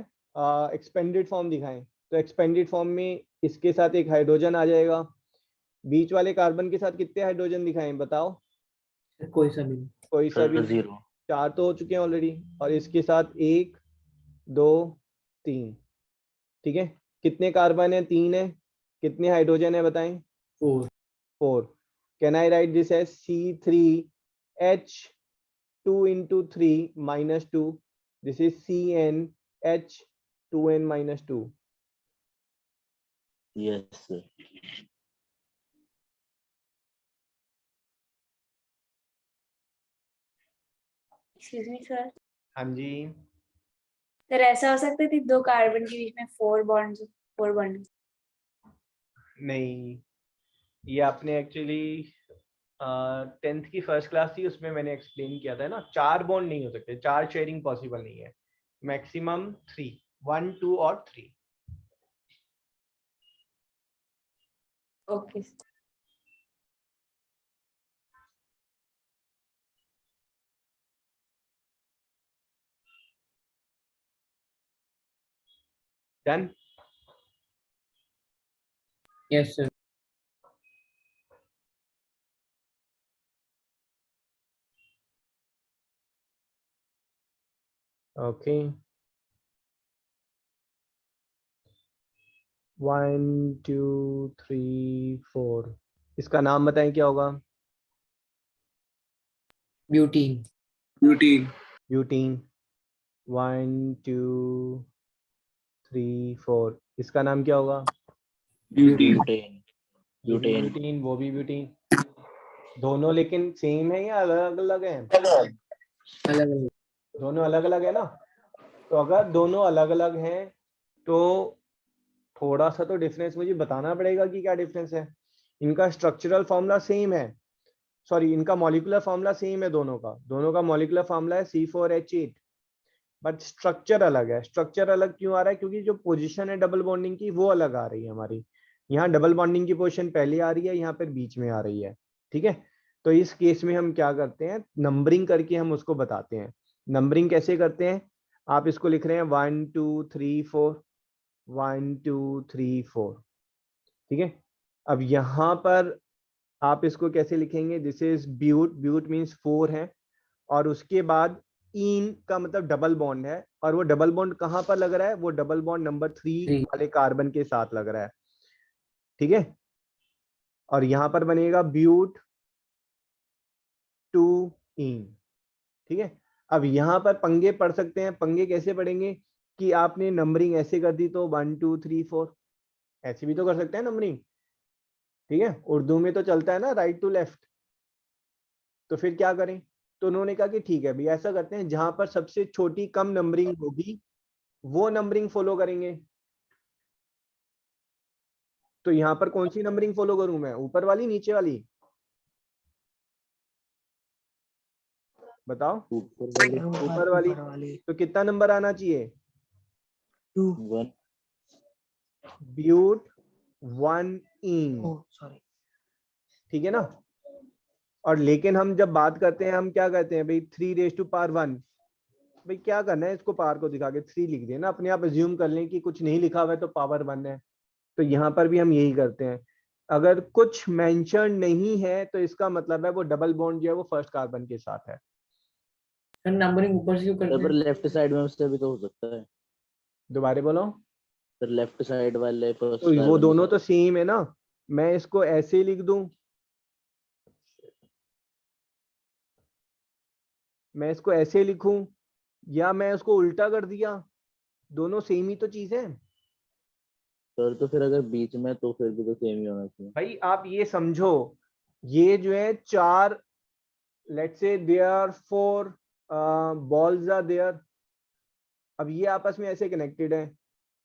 एक्सपेंडेड फॉर्म दिखाएं। तो एक्सपेंडेड फॉर्म में इसके साथ एक हाइड्रोजन आ जाएगा। बीच वाले कार्बन के साथ कितने हाइड्रोजन दिखाएं बताओ। सर कोई सा भी नहीं। कोई सा भी सर नहीं। 0। 4 तो हो चुके हैं ऑलरेडी, और इसके साथ 1 2 3, ठीक है। कितने कार्बन है, 3 है। कितने हाइड्रोजन है बताएं। 4। 4। Can I write this as C3H2 into 3 minus 2? This is CnH2n minus 2. Yes sir. Excuse me sir. हाँ जी। सर ऐसा हो सकता है कि 2 कार्बन के बीच में 4 बॉन्ड? नहीं, ये आपने एक्चुअली 10th की फर्स्ट क्लास थी, उसमें मैंने एक्सप्लेन किया था ना। 4 बॉन्ड नहीं हो सकते, 4 शेयरिंग पॉसिबल नहीं है। मैक्सिमम 3, 1 2 और 3। Okay. Done. Yes sir. Okay, 1 2 3 4। इसका नाम बताएं क्या होगा। ब्यूटीन। ब्यूटीन। ब्यूटीन। 1 2 3 4। इसका नाम क्या होगा। ब्यूटीन। ब्यूटेन। ये भी ब्यूटेन। ब्यूटीन, वो भी ब्यूटीन। दोनों लेकिन सेम है या अलग अलग है। अलग अलग। दोनों अलग अलग है ना। तो अगर दोनों अलग अलग हैं तो थोड़ा सा तो डिफरेंस मुझे बताना पड़ेगा कि क्या डिफरेंस है। इनका स्ट्रक्चरल फॉर्मूला सेम है, सॉरी इनका मॉलिक्यूलर फॉर्मूला सेम है दोनों का मॉलिक्यूलर फॉर्मूला है C4H8, बट स्ट्रक्चर अलग है। स्ट्रक्चर अलग क्यों आ रहा है, क्योंकि जो पोजीशन है डबल बॉन्डिंग की वो अलग आ रही है हमारी। यहाँ डबल बॉन्डिंग की पोजीशन पहले आ रही है, यहाँ पर बीच में आ रही है, ठीक है। तो इस केस में हम क्या करते हैं, नंबरिंग करके हम उसको बताते हैं। नंबरिंग कैसे करते हैं, आप इसको लिख रहे हैं 1 2 3 4, 1 2 3 4, ठीक है। अब यहाँ पर आप इसको कैसे लिखेंगे, this is but, but means 4 है, और उसके बाद इन का मतलब डबल बॉन्ड है, और वो डबल बॉन्ड कहां पर लग रहा है, वो डबल बॉन्ड नंबर 3 3। वाले कार्बन के साथ लग रहा है, ठीक है। और यहां पर बनेगा ब्यूट 2 इन, ठीक है। अब यहाँ पर पंगे पढ़ सकते हैं। पंगे कैसे पढ़ेंगे कि आपने नंबरिंग ऐसे कर दी तो 1 2 3 4, ऐसे भी तो कर सकते हैं नंबरिंग, ठीक है। उर्दू में तो चलता है ना राइट टू लेफ्ट। तो फिर क्या करें, तो उन्होंने कहा कि ठीक है भाई, ऐसा करते हैं जहां पर सबसे छोटी कम नंबरिंग होगी वो नंबरिंग फॉलो करेंगे। तो यहाँ पर कौन सी नंबरिंग फॉलो करूं मैं, ऊपर वाली नीचे वाली, बताओ। ऊपर वाली। तो कितना नंबर आना चाहिए, 1। ब्यूट 1 इन, ठीक है ना। और लेकिन हम जब बात करते हैं हम क्या कहते हैं भाई 3⁻1, भाई क्या करना है, इसको पावर को दिखा के 3 लिख दिया ना, अपने आप अज्यूम कर लें कि कुछ नहीं लिखा हुआ है तो पावर 1 है। तो यहाँ पर भी हम यही करते हैं, अगर कुछ मेंशन नहीं है तो इसका मतलब है वो डबल बॉन्ड जो है वो फर्स्ट कार्बन के साथ है। सर नंबरिंग ऊपर से क्यों करते पर हैं? लेफ्ट साइड में उससे भी तो हो सकता है दोबारा बोलो। सर, लेफ्ट साइड वाले फर्स्ट तो वो कार्बन के दोनों साथ। तो सेम है ना, मैं इसको ऐसे लिख दूं, मैं इसको ऐसे लिखूं, या मैं उसको उल्टा कर दिया, दोनों सेम ही तो चीज है। सर तो फिर अगर बीच में तो फिर भी तो सेम ही होना चाहिए। भाई आप ये समझो, ये जो है 4, let's say there 4 balls are there, अब ये आपस में ऐसे कनेक्टेड है,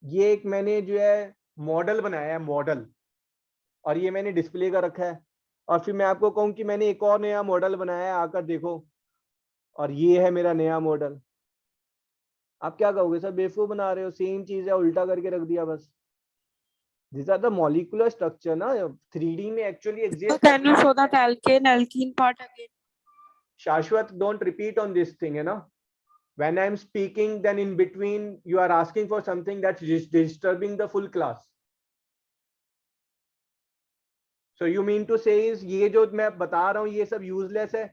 ये एक मैंने जो है मॉडल बनाया है मॉडल, और ये मैंने डिस्प्ले का रखा है, और फिर मैं आपको कहूँ कि मैंने एक और नया मॉडल बनाया है, आकर देखो, और ये है मेरा नया मॉडल। आप क्या कहोगे, सर बेवकूफ बना रहे हो, सेम चीज है उल्टा करके रख दिया बस। These are the molecular structure ना, 3D में actually exist Can you करती है। show that alkane alkene part again? शाश्वत, don't repeat on this thing है ना, when I'm speaking then in between you are asking for something that's disturbing the full class. So you mean to say is ये जो मैं बता रहा हूँ ये सब useless है,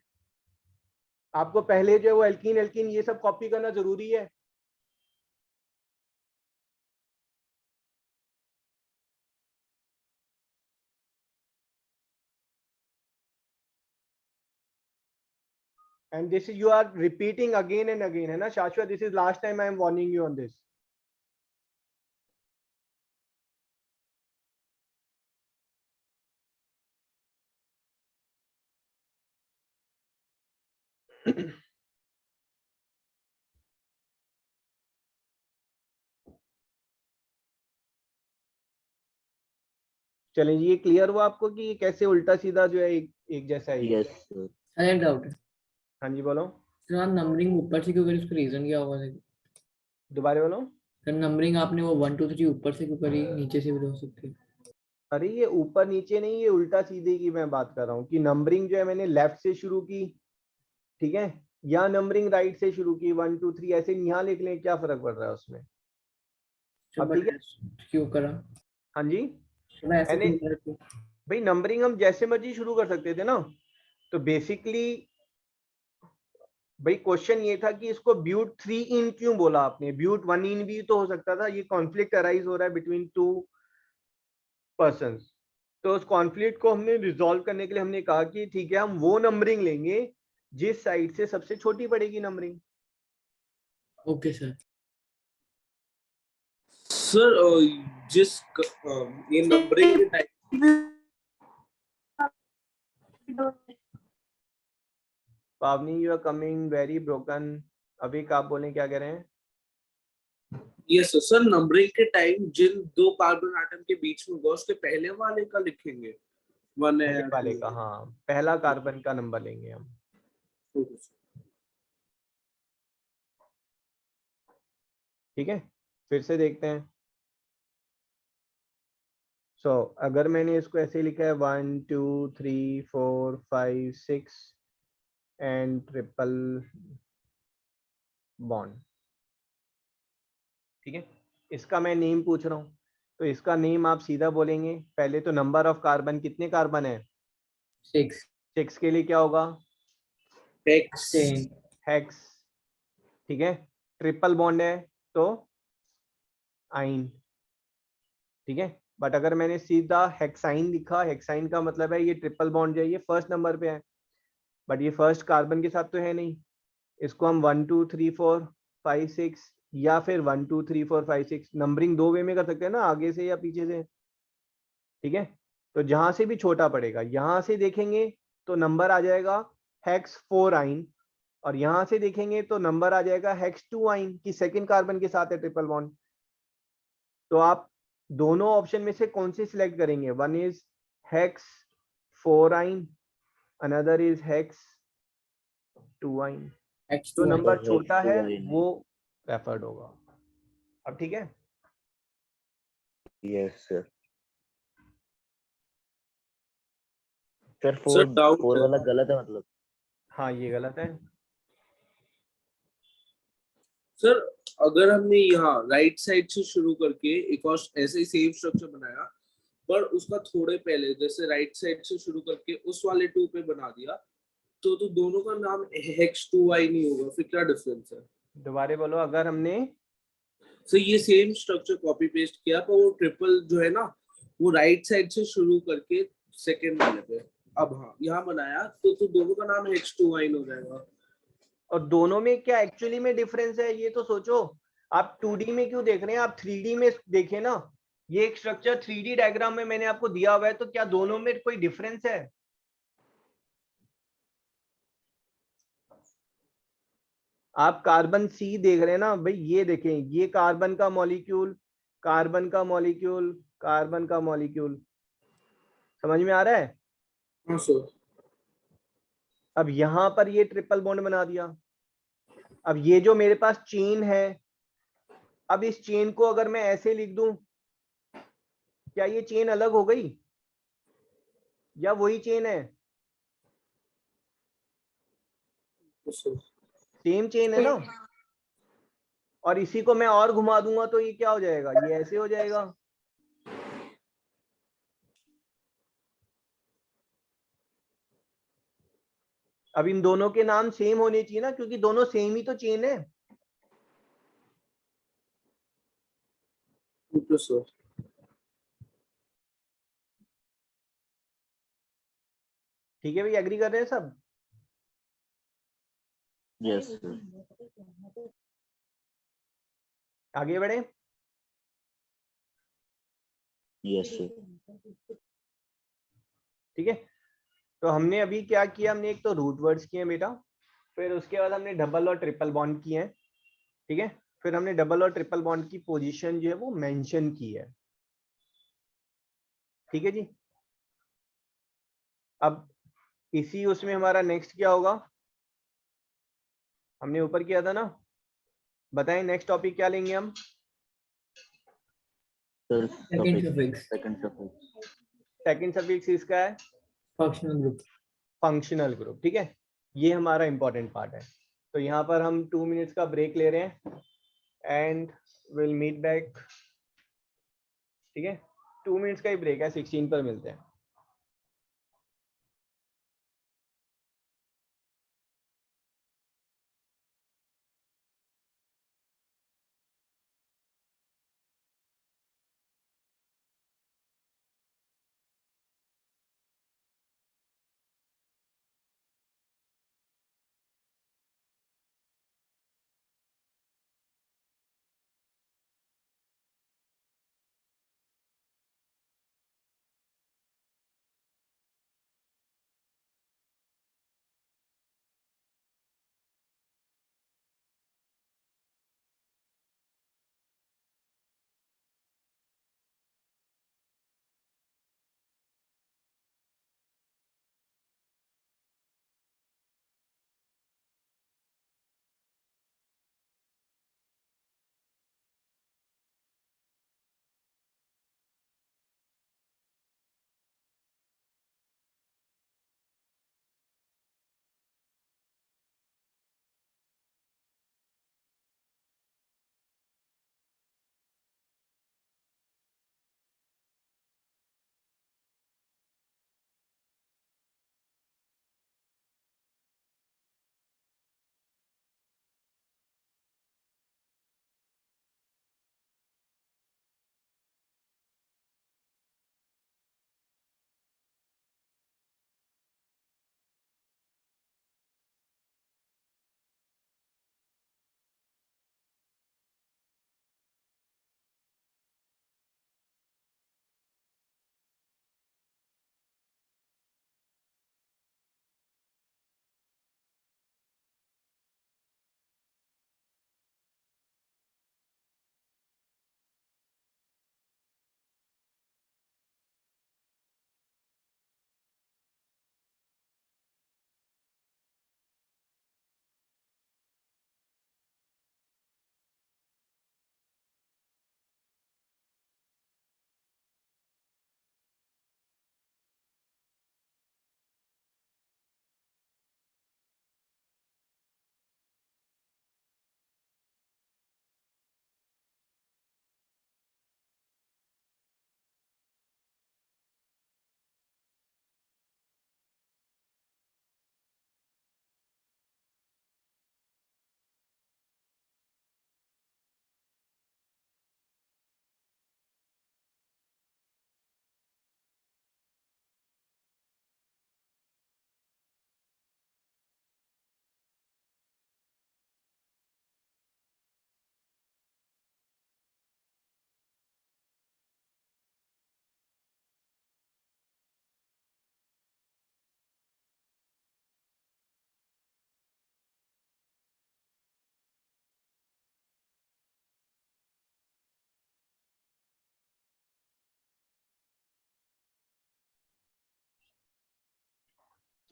आपको पहले जो है वो एल्कीन एल्कीन ये सब कॉपी करना जरूरी है? And this is you are repeating again and again है ना शाश्वत, this is last time I am warning you on this. चलें जी, ये क्लियर हुआ आपको कि ये कैसे उल्टा सीधा जो है एक जैसा है ये? Yes sir. सर एक डाउट है, हाँ जी बोलो। सर आप नंबरिंग ऊपर से क्यों करी, उसका रीजन क्या होगा? दोबारा बोलो। सर नंबरिंग आपने वो 1 2 3 ऊपर से क्यों करी, नीचे से भी तो हो सकती है। अरे ये ऊपर नीचे नहीं, ये उल्टा सीधे की मैं बात कर रहा हूँ कि नंबरिंग जो है मैंने लेफ्ट से शुरू की, ठीक है, या नंबरिंग राइट से शुरू की 1 2 3 ऐसे यहाँ लिख लें, क्या फर्क पड़ रहा है उसमें? अब ठीक है, क्यों करा? हाँ जी, मैं ऐसे मैंने क्यों करा? भाई नंबरिंग हम जैसे मर्जी शुरू कर सकते थे ना, तो बेसिकली भाई क्वेश्चन ये था कि इसको ब्यूट 3 इन क्यों बोला आपने, ब्यूट 1 इन भी तो हो सकता था, ये कॉन्फ्लिक्ट अराइज हो रहा है बिटवीन 2 पर्सन्स। तो उस कॉन्फ्लिक्ट को हमने रिजॉल्व करने के लिए हमने कहा कि ठीक है हम वो नंबरिंग लेंगे जिस साइड से सबसे छोटी पड़ेगी नंबरिंग। Okay sir. सर ये नंबरिंग के time Pavani you are coming very broken, अभी आप बोलें क्या कह रहे हैं? यस सर, नंबरिंग के टाइम जिन 2 कार्बन एटम के बीच में होगा उसके पहले वाले का लिखेंगे, 1 है पहले वाले का, हाँ पहला कार्बन का नंबर लेंगे हम। ठीक है, फिर से देखते हैं। सो अगर मैंने इसको ऐसे लिखा है 1 2 3 4 5 6 एंड ट्रिपल बॉन्ड, ठीक है, इसका मैं नेम पूछ रहा हूँ, तो इसका नेम आप सीधा बोलेंगे, पहले तो नंबर ऑफ कार्बन, कितने कार्बन है? 6 के लिए क्या होगा? हेक्स। हेक्स, ठीक है, ट्रिपल बॉन्ड है तो आइन, ठीक है, बट अगर मैंने सीधा हेक्साइन लिखा, हेक्साइन का मतलब है ये ट्रिपल बॉन्ड जो है ये फर्स्ट नंबर पे है, बट ये फर्स्ट कार्बन के साथ तो है नहीं, इसको हम 1 2 3 4 5 6 या फिर 1 2 3 4 5 6 नंबरिंग 2 वे में कर सकते हैं ना, आगे से या पीछे से, ठीक है। तो जहां से भी छोटा पड़ेगा, यहां से देखेंगे तो नंबर आ जाएगा हेक्स 4 आइन, और यहां से देखेंगे तो नंबर आ जाएगा हेक्स 2 आइन की सेकंड कार्बन के साथ है ट्रिपल बॉन्ड। तो आप दोनों ऑप्शन में से कौन सी सिलेक्ट करेंगे? वन इज हेक्स 4 आइन, अनदर इज हेक्स 2 आइन, तो नंबर छोटा है वो रेफर्ड होगा। अब ठीक है? Yes sir. Sir sir 4 doubt 4 है। वाला गलत है मतलब। हाँ ये गलत है। सर अगर हमने यहाँ राइट साइड से शुरू करके एक और ऐसे ही सेम स्ट्रक्चर बनाया, पर उसका थोड़े पहले जैसे राइट साइड से शुरू करके उस वाले 2 पे बना दिया, तो दोनों का नाम हेक्स 2y नहीं होगा, फिर क्या डिफरेंस है? दोबारा बोलो, अगर हमने सर ये सेम स्ट्रक्चर कॉपी पेस्ट किया, पर वो ट्रिपल जो है ना, वो राइट साइड से शुरू करके सेकंड वाले पे अब हाँ यहाँ बनाया, तो दोनों का नाम हेक्स 2y हो जाएगा। और दोनों में क्या एक्चुअली में डिफरेंस है ये तो सोचो। आप 2D में क्यों देख रहे हैं, आप 3D में देखें ना। ये एक स्ट्रक्चर 3D डायग्राम में मैंने आपको दिया हुआ है, तो क्या दोनों में कोई डिफरेंस है? आप कार्बन सी देख रहे हैं ना भाई, ये देखें, ये कार्बन का मॉलिक्यूल, कार्बन का मॉलिक्यूल, कार्बन का मॉलिक्यूल, समझ में आ रहा है? हाँ सर। अब यहां पर ये ट्रिपल बॉन्ड बना दिया। अब ये जो मेरे पास चेन है, अब इस चेन को अगर मैं ऐसे लिख दूं, क्या ये चेन अलग हो गई या वही चेन है? सेम चेन है ना। और इसी को मैं और घुमा दूंगा तो ये क्या हो जाएगा, ये ऐसे हो जाएगा। अब इन दोनों के नाम सेम होने चाहिए ना, क्योंकि दोनों सेम ही तो चेन है। सर ठीक है भाई, एग्री कर रहे हैं सब? यस आगे बढ़े। यस ठीक है, तो हमने अभी क्या किया, हमने एक तो रूट वर्ड्स किए बेटा, फिर उसके बाद हमने डबल और ट्रिपल बॉन्ड किए हैं। ठीक है, फिर हमने डबल और ट्रिपल बॉन्ड की पोजीशन जो है वो मेंशन की है। ठीक है जी। अब इसी उसमें हमारा नेक्स्ट क्या होगा, हमने ऊपर किया था ना, बताएं नेक्स्ट टॉपिक क्या लेंगे हम? Sir second suffix, second suffix इसका है फंक्शनल ग्रुप। Functional group. ठीक है, ये हमारा इंपॉर्टेंट पार्ट है। तो यहाँ पर हम 2 मिनट्स का ब्रेक ले रहे हैं एंड विल मीट बैक। ठीक है, 2 मिनट्स का ही ब्रेक है, 16 पर मिलते हैं।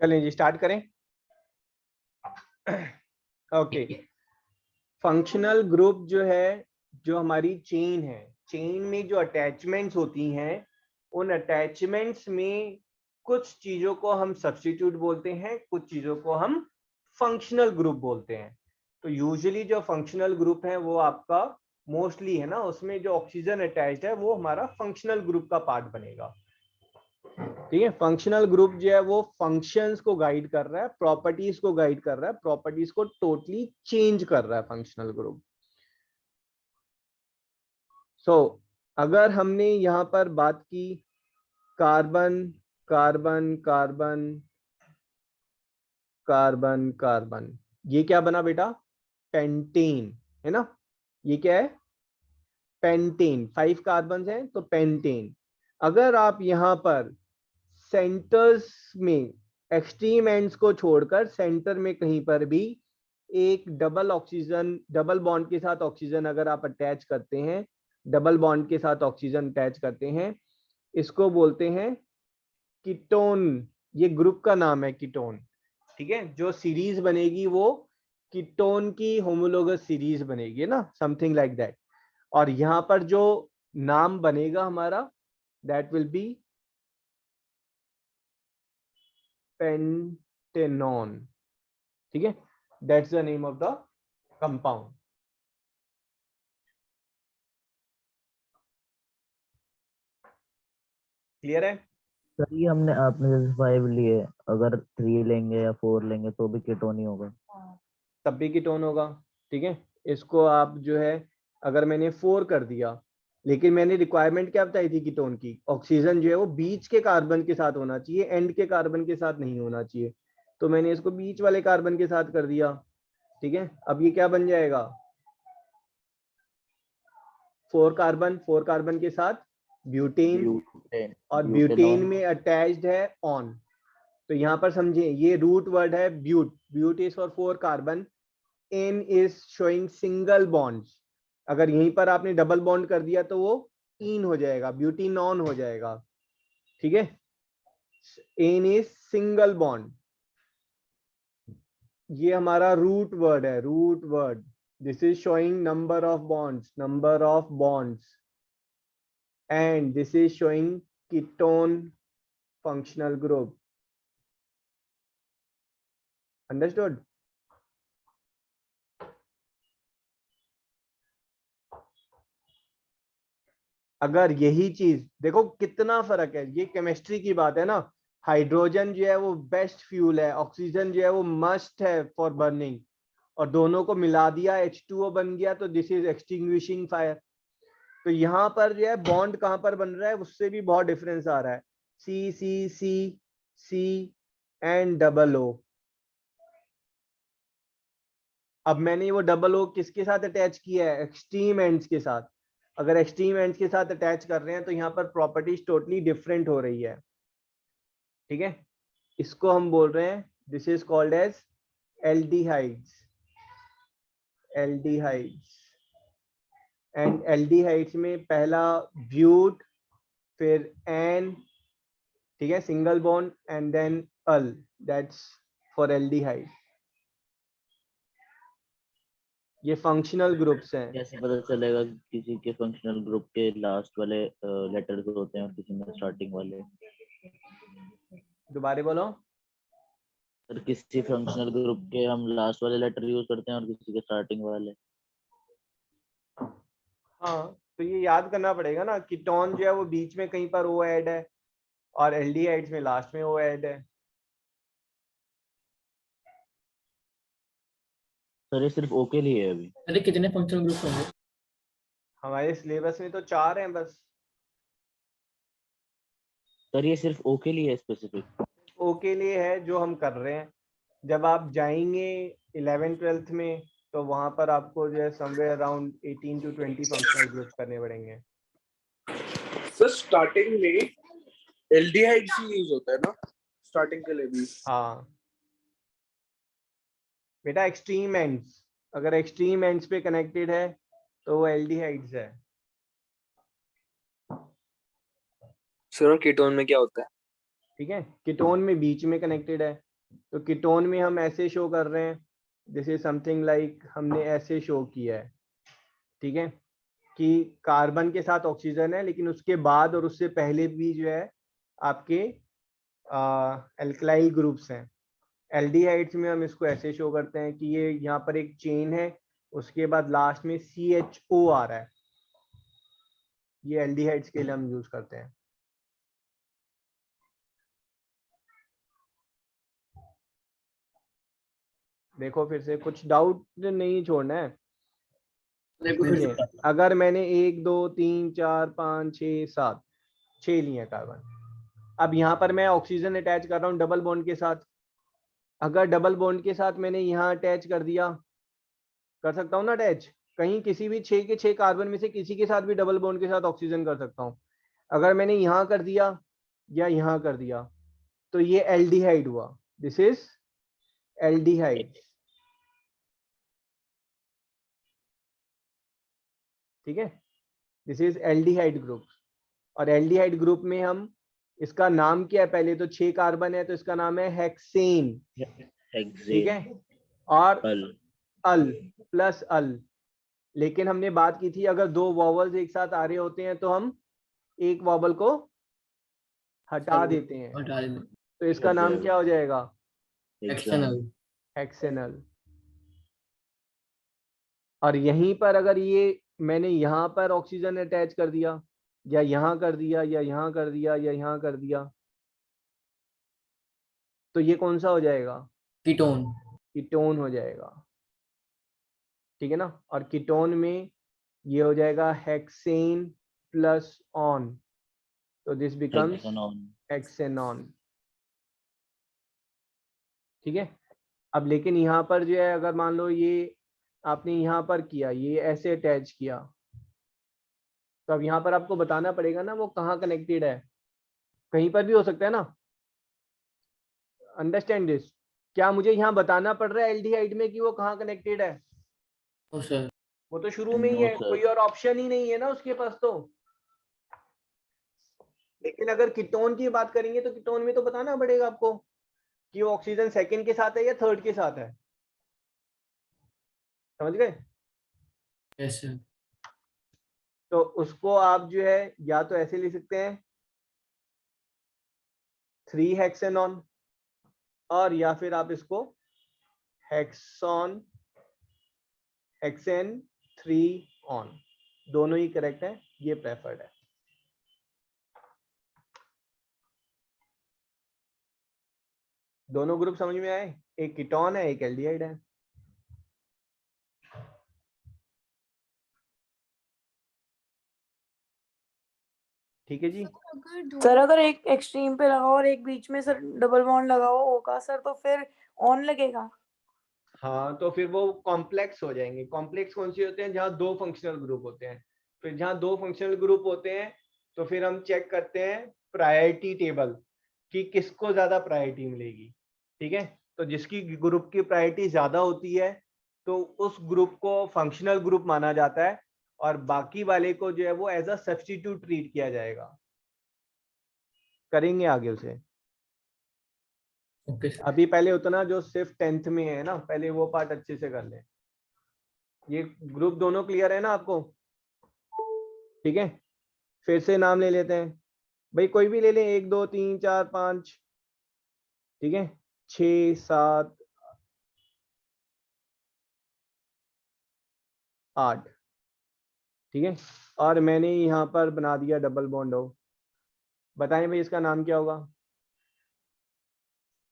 चलें जी स्टार्ट करें। ओके, फंक्शनल ग्रुप जो है, जो हमारी चेन है, चेन में जो अटैचमेंट्स होती हैं, उन अटैचमेंट्स में कुछ चीजों को हम सब्स्टिट्यूट बोलते हैं, कुछ चीजों को हम फंक्शनल ग्रुप बोलते हैं। तो यूजुअली जो फंक्शनल ग्रुप है वो आपका मोस्टली है ना, उसमें जो ऑक्सीजन अटैच्ड है वो हमारा फंक्शनल ग्रुप का पार्ट बनेगा। ठीक है, फंक्शनल ग्रुप जो है वो फंक्शंस को गाइड कर रहा है, प्रॉपर्टीज को गाइड कर रहा है, प्रॉपर्टीज को टोटली चेंज कर रहा है फंक्शनल ग्रुप। सो अगर हमने यहाँ पर बात की carbon carbon carbon carbon carbon, ये क्या बना बेटा? पेंटेन, है ना? ये क्या है? पेंटेन। 5 कार्बन हैं तो पेंटेन। अगर आप यहाँ पर सेंटर्स में एक्सट्रीम एंड्स को छोड़कर सेंटर में कहीं पर भी एक डबल ऑक्सीजन, डबल बॉन्ड के साथ ऑक्सीजन अगर आप अटैच करते हैं, डबल बॉन्ड के साथ ऑक्सीजन अटैच करते हैं, इसको बोलते हैं कीटोन। ये ग्रुप का नाम है कीटोन। ठीक है, जो सीरीज बनेगी वो कीटोन की होमोलोगस सीरीज बनेगी ना, समथिंग लाइक दैट। और यहाँ पर जो नाम बनेगा हमारा, दैट विल बी पेंटेनॉन। ठीक है, that's the name of the compound. Clear है? सर ये हमने आपने जैसे 5 लिए, अगर 3 लेंगे या 4 लेंगे तो भी कीटोन ही होगा? तब भी कीटोन होगा। ठीक है, इसको आप जो है, अगर मैंने 4 कर दिया, लेकिन मैंने रिक्वायरमेंट क्या बताई थी कीटोन की? ऑक्सीजन जो है वो बीच के कार्बन के साथ होना चाहिए, एंड के कार्बन के साथ नहीं होना चाहिए। तो मैंने इसको बीच वाले कार्बन के साथ कर दिया। ठीक है, अब ये क्या बन जाएगा? 4 कार्बन के साथ ब्यूटेन, ब्यूटेन, और ब्यूटेनॉन। ब्यूटेन में अटैच्ड है ऑन। तो यहाँ पर समझिए, ये रूट वर्ड है but. But is for 4 carbon, an is showing single bonds. अगर यहीं पर आपने डबल बॉन्ड कर दिया तो वो इन हो जाएगा, ब्यूटीनॉन हो जाएगा। ठीक है, एन इज सिंगल बॉन्ड। ये हमारा रूट वर्ड है, root word. This is showing number of bonds, number of bonds, and this is showing ketone functional group. Understood? अगर यही चीज देखो कितना फर्क है, ये केमिस्ट्री की बात है ना। हाइड्रोजन जो है वो बेस्ट फ्यूल है, ऑक्सीजन जो है वो मस्ट है फॉर बर्निंग, और दोनों को मिला दिया H2O बन गया, तो दिस इज एक्सटिंग्विशिंग फायर। तो यहाँ पर जो है बॉन्ड कहाँ पर बन रहा है उससे भी बहुत डिफरेंस आ रहा है। सी C C C and double O. अब मैंने वो डबल ओ किसके साथ अटैच किया है? एक्सट्रीम एंड्स के साथ। अगर एक्सट्रीम एंड्स के साथ अटैच कर रहे हैं तो यहाँ पर प्रॉपर्टीज टोटली डिफरेंट हो रही है। ठीक है, इसको हम बोल रहे हैं, this is called as aldehydes. Aldehydes, and aldehydes में पहला ब्यूट, फिर एन, ठीक है, single bond, and then al, that's for aldehyde. ये फंक्शनल ग्रुप्स हैं। कैसे पता चलेगा कि किसी के फंक्शनल ग्रुप के लास्ट वाले लेटर्स होते हैं और किसी में स्टार्टिंग वाले? दोबारा बोलो। सर किसी फंक्शनल ग्रुप के हम लास्ट वाले लेटर यूज करते हैं और किसी के स्टार्टिंग वाले। हाँ, तो ये याद करना पड़ेगा ना, कीटोन जो है वो बीच में कहीं पर ओ ऐड है, और एल्डिहाइड्स में लास्ट में ओ ऐड है। सर ये सिर्फ ओ के लिए है अभी? अरे कितने फंक्शनल ग्रुप होंगे? हमारे सिलेबस में तो 4 हैं बस। सर ये सिर्फ ओ के लिए है स्पेसिफिक? ओ के लिए है जो हम कर रहे हैं। जब आप जाएंगे 11th-12th में, तो वहां पर आपको जो है somewhere around 18 to 20 functional groups करने पड़ेंगे। सर स्टार्टिंग में एल्डिहाइड ही यूज होता है ना स्टार्टिंग के लिए भी? हाँ बेटा, एक्सट्रीम एंड्स, अगर एक्सट्रीम एंड्स पे कनेक्टेड है तो वो एल्डिहाइड्स है। सर कीटोन में क्या होता है? ठीक है, कीटोन में बीच में कनेक्टेड है, तो कीटोन में हम ऐसे शो कर रहे हैं, दिस इज समथिंग लाइक हमने ऐसे शो किया है, ठीक है, कि कार्बन के साथ ऑक्सीजन है, लेकिन उसके बाद और उससे पहले भी जो है आपके एल्कलाइल ग्रुप्स हैं। एल्डिहाइड्स में हम इसको ऐसे शो करते हैं कि ये यहाँ पर एक चेन है, उसके बाद लास्ट में CHO आ रहा है, ये एल्डिहाइड्स के लिए हम यूज करते हैं। देखो फिर से, कुछ डाउट नहीं छोड़ना है। देखो फिर देखिए, से अगर मैंने 1 2 3 4 5 6 7 6 लिए कार्बन, अब यहाँ पर मैं ऑक्सीजन अटैच कर रहा हूँ डबल बॉन्ड के साथ। अगर डबल बॉन्ड के साथ मैंने यहाँ अटैच कर दिया, कर सकता हूँ ना अटैच, कहीं किसी भी 6 के 6 कार्बन में से किसी के साथ भी डबल बॉन्ड के साथ ऑक्सीजन कर सकता हूँ। अगर मैंने यहाँ कर दिया या यहाँ कर दिया तो ये एल्डिहाइड हुआ, दिस इज एल्डिहाइड, ठीक है, दिस इज एल्डिहाइड ग्रुप। और एल्डिहाइड ग्रुप में हम, इसका नाम क्या है, पहले तो 6 कार्बन है तो इसका नाम है हेक्सेन, ठीक है, और अल प्लस अल। लेकिन हमने बात की थी अगर 2 वॉवल्स एक साथ आ रहे होते हैं तो हम एक वॉवल को हटा देते हैं, हटा देना तो इसका नाम क्या हो जाएगा, एक्सटर्नल। हेक्सेनल। और यहीं पर अगर ये मैंने यहाँ पर ऑक्सीजन अटैच कर दिया या यहाँ कर दिया या यहाँ कर दिया या यहाँ कर दिया, तो ये कौन सा हो जाएगा, कीटोन। कीटोन हो जाएगा, ठीक है ना। और कीटोन में ये हो जाएगा हेक्सेन प्लस ऑन, तो दिस बिकम्स हेक्सेनॉन, ठीक है। अब लेकिन यहाँ पर जो है, अगर मान लो ये आपने यहाँ पर किया, ये ऐसे अटैच किया, तो अब यहाँ पर आपको बताना पड़ेगा ना वो कहाँ कनेक्टेड है, कहीं पर भी हो सकता है ना, अंडरस्टैंड दिस। क्या मुझे यहाँ बताना पड़ रहा है एल्डिहाइड में कि वो कहाँ कनेक्टेड है, ओ सर, वो तो शुरू में ही है, कोई और ऑप्शन ही नहीं है ना उसके पास तो। लेकिन अगर कीटोन की बात करेंगे तो कीटोन में तो बताना पड़ेगा आपको कि वो ऑक्सीजन सेकंड के साथ है या थर्ड के साथ है, समझ गए। Yes sir. तो उसको आप जो है या तो ऐसे लिख सकते हैं 3 हेक्सेनॉन, और या फिर आप इसको हेक्सॉन, हेक्सेन 3 ऑन, दोनों ही करेक्ट है, ये प्रेफर्ड है। दोनों ग्रुप समझ में आए, एक कीटोन है एक एल्डिहाइड है। ठीक है जी। सर अगर एक एक्सट्रीम पे लगाओ और एक बीच में सर डबल बॉन्ड लगाओ होगा सर, तो फिर ऑन लगेगा। हाँ, तो फिर वो कॉम्प्लेक्स हो जाएंगे। कॉम्प्लेक्स कौन से होते हैं, जहाँ 2 फंक्शनल ग्रुप होते हैं। फिर जहाँ 2 फंक्शनल ग्रुप होते हैं तो फिर हम चेक करते हैं प्रायोरिटी टेबल कि किसको ज्यादा प्रायोरिटी मिलेगी, ठीक है। तो जिसकी ग्रुप की प्रायोरिटी ज्यादा होती है तो उस ग्रुप को फंक्शनल ग्रुप माना जाता है, और बाकी वाले को जो है वो एज अ सब्स्टिट्यूट ट्रीट किया जाएगा। करेंगे आगे उसे। ओके अभी पहले उतना जो सिर्फ 10th में है ना, पहले वो पार्ट अच्छे से कर लें। ये ग्रुप दोनों क्लियर है ना आपको, ठीक है। फिर से नाम ले लेते हैं भाई, कोई भी ले लें, 1 2 3 4 5, ठीक है, 6 7 8, ठीक है। और मैंने यहाँ पर बना दिया डबल बॉन्ड हो। बताएं भाई इसका नाम क्या होगा,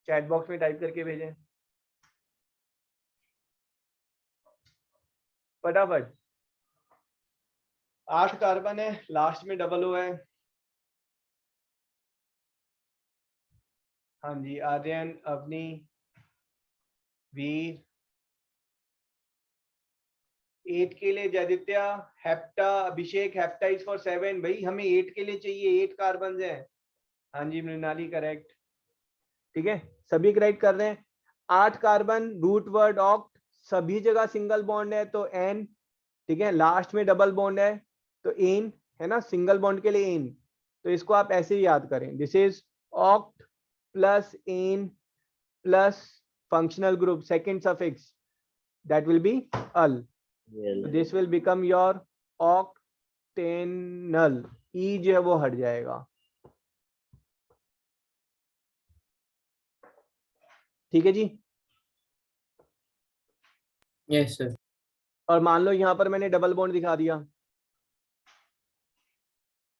चैट बॉक्स में टाइप करके भेजें फटाफट। 8 कार्बन है, लास्ट में डबल ओ है। हाँ जी, आर्यन, अवनी, वीर, 8 के लिए Jaditya, hepta, Abhishek, hepta is for 7। भाई हमें 8 के लिए चाहिए, 8 कार्बन है। हाँ जी मृणाली, करेक्ट, ठीक है, सभी करेक्ट कर रहे हैं। 8 कार्बन, रूट वर्ड ऑक्ट, सभी जगह सिंगल बॉन्ड है तो एन, ठीक है। लास्ट में डबल बॉन्ड है तो एन है ना, सिंगल बॉन्ड के लिए एन। तो इसको आप ऐसे ही याद करें, this is oct plus ane plus functional group second suffix, that will be al. So this will become your octanol. E जो है वो हट जाएगा. ठीक है जी. Yes sir. और मान लो यहाँ पर मैंने डबल बॉन्ड दिखा दिया,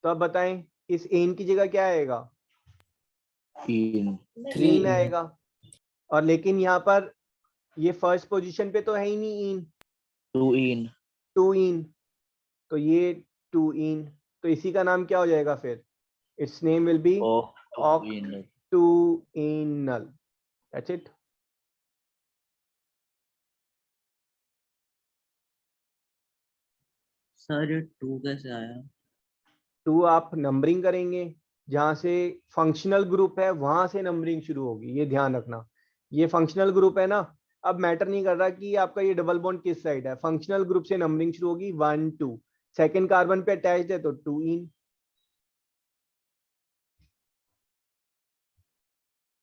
तो अब बताएं इस एन की जगह क्या आएगा? इन आएगा. और लेकिन यहाँ पर ये फर्स्ट पोजीशन पे तो है ही नहीं इन. टू इन. तो ये टू इन, तो इसी का नाम क्या हो जाएगा फिर? It's name will B octuinol. That's it. Sir ये 2 कैसे आया? 2 आप नंबरिंग करेंगे, जहां से फंक्शनल ग्रुप है वहां से नंबरिंग शुरू होगी. ये ध्यान रखना, ये फंक्शनल ग्रुप है ना. अब मैटर नहीं कर रहा कि आपका ये डबल बॉन्ड किस साइड है, फंक्शनल ग्रुप से नंबरिंग शुरू होगी 1 2. सेकंड कार्बन पे अटैच्ड है तो 2 इन.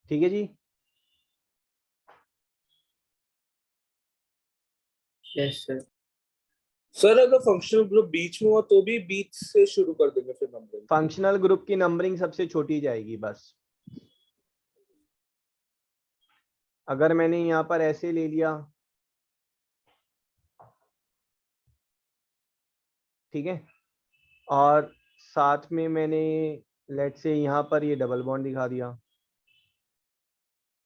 ठीक है जी. Yes sir. सर अगर फंक्शनल ग्रुप बीच में हो तो भी बीच से शुरू कर देंगे फिर नंबरिंग. फंक्शनल ग्रुप की नंबरिंग सबसे छोटी जाएगी बस. अगर मैंने यहाँ पर ऐसे ले लिया, ठीक है, और साथ में मैंने लेट से यहाँ पर ये डबल बॉन्ड दिखा दिया.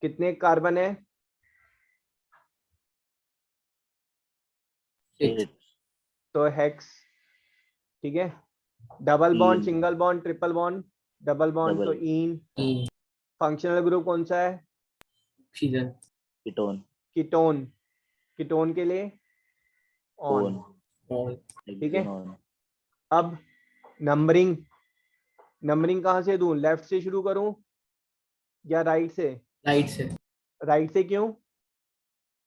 कितने कार्बन है? 6. तो हेक्स. ठीक है. डबल बॉन्ड, इन. Single bond, triple bond, double bond, तो डबल. इन. ई. फंक्शनल ग्रुप कौन सा है? ऑक्सीजन. कीटोन. कीटोन. कीटोन के लिए ऑन. ऑल. ठीक है. अब नंबरिंग, नंबरिंग कहाँ से दूं? लेफ्ट से शुरू करूं या राइट से? राइट से. राइट से क्यों?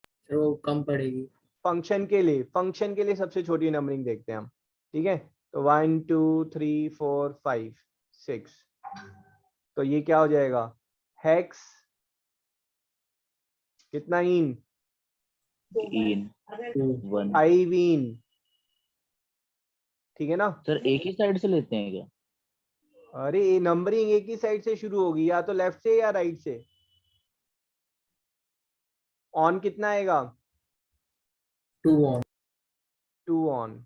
सर वो कम पड़ेगी. फंक्शन के लिए, फंक्शन के लिए सबसे छोटी नंबरिंग देखते हैं हम. ठीक है. तो 1 2 3 4 5 6. तो ये क्या हो जाएगा? हेक्स. कितना इन? इन 1. 5 इन. ठीक है ना. सर एक ही साइड से लेते हैं क्या? अरे नंबरिंग एक ही साइड से शुरू होगी, या तो लेफ्ट से या राइट से. ऑन कितना आएगा? 2 ऑन. 2 ऑन.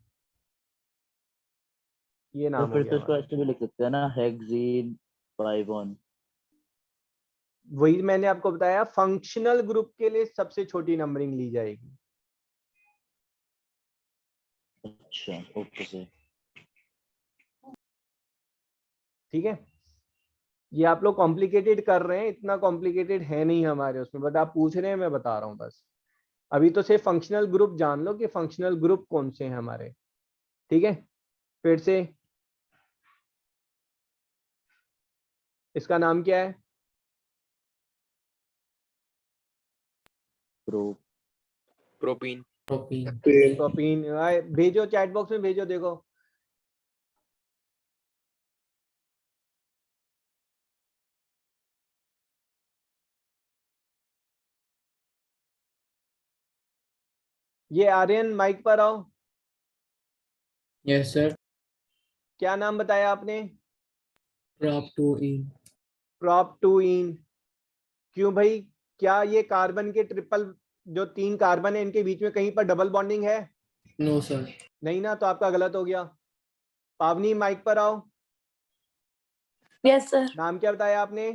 ये तो नाम हो फिर गया तो इसको हमारा. ऐसे भी लिख सकते हैं ना, हेक्सीन 5 ऑन. वही मैंने आपको बताया, फंक्शनल ग्रुप के लिए सबसे छोटी नंबरिंग ली जाएगी. अच्छा ओके सर. ठीक है. ये आप लोग कॉम्प्लिकेटेड कर रहे हैं, इतना कॉम्प्लिकेटेड है नहीं हमारे उसमें, बट आप पूछ रहे हैं, मैं बता रहा हूँ बस. अभी तो सिर्फ फंक्शनल ग्रुप जान लो कि फंक्शनल ग्रुप कौन से हैं हमारे. ठीक है. फिर से इसका नाम क्या है? प्रोपीन. प्रोपीन. प्रोपीन. भेजो चैट बॉक्स में, भेजो. देखो ये आर्यन, माइक पर आओ. Yes sir. क्या नाम बताया आपने? प्रॉप 2 ई. प्रॉप 2 इन. क्यों भाई? क्या ये कार्बन के ट्रिपल, जो 3 कार्बन है इनके बीच में कहीं पर डबल बॉन्डिंग है? No sir. नहीं ना, तो आपका गलत हो गया. पावनी माइक पर आओ. Yes sir. नाम क्या बताया आपने?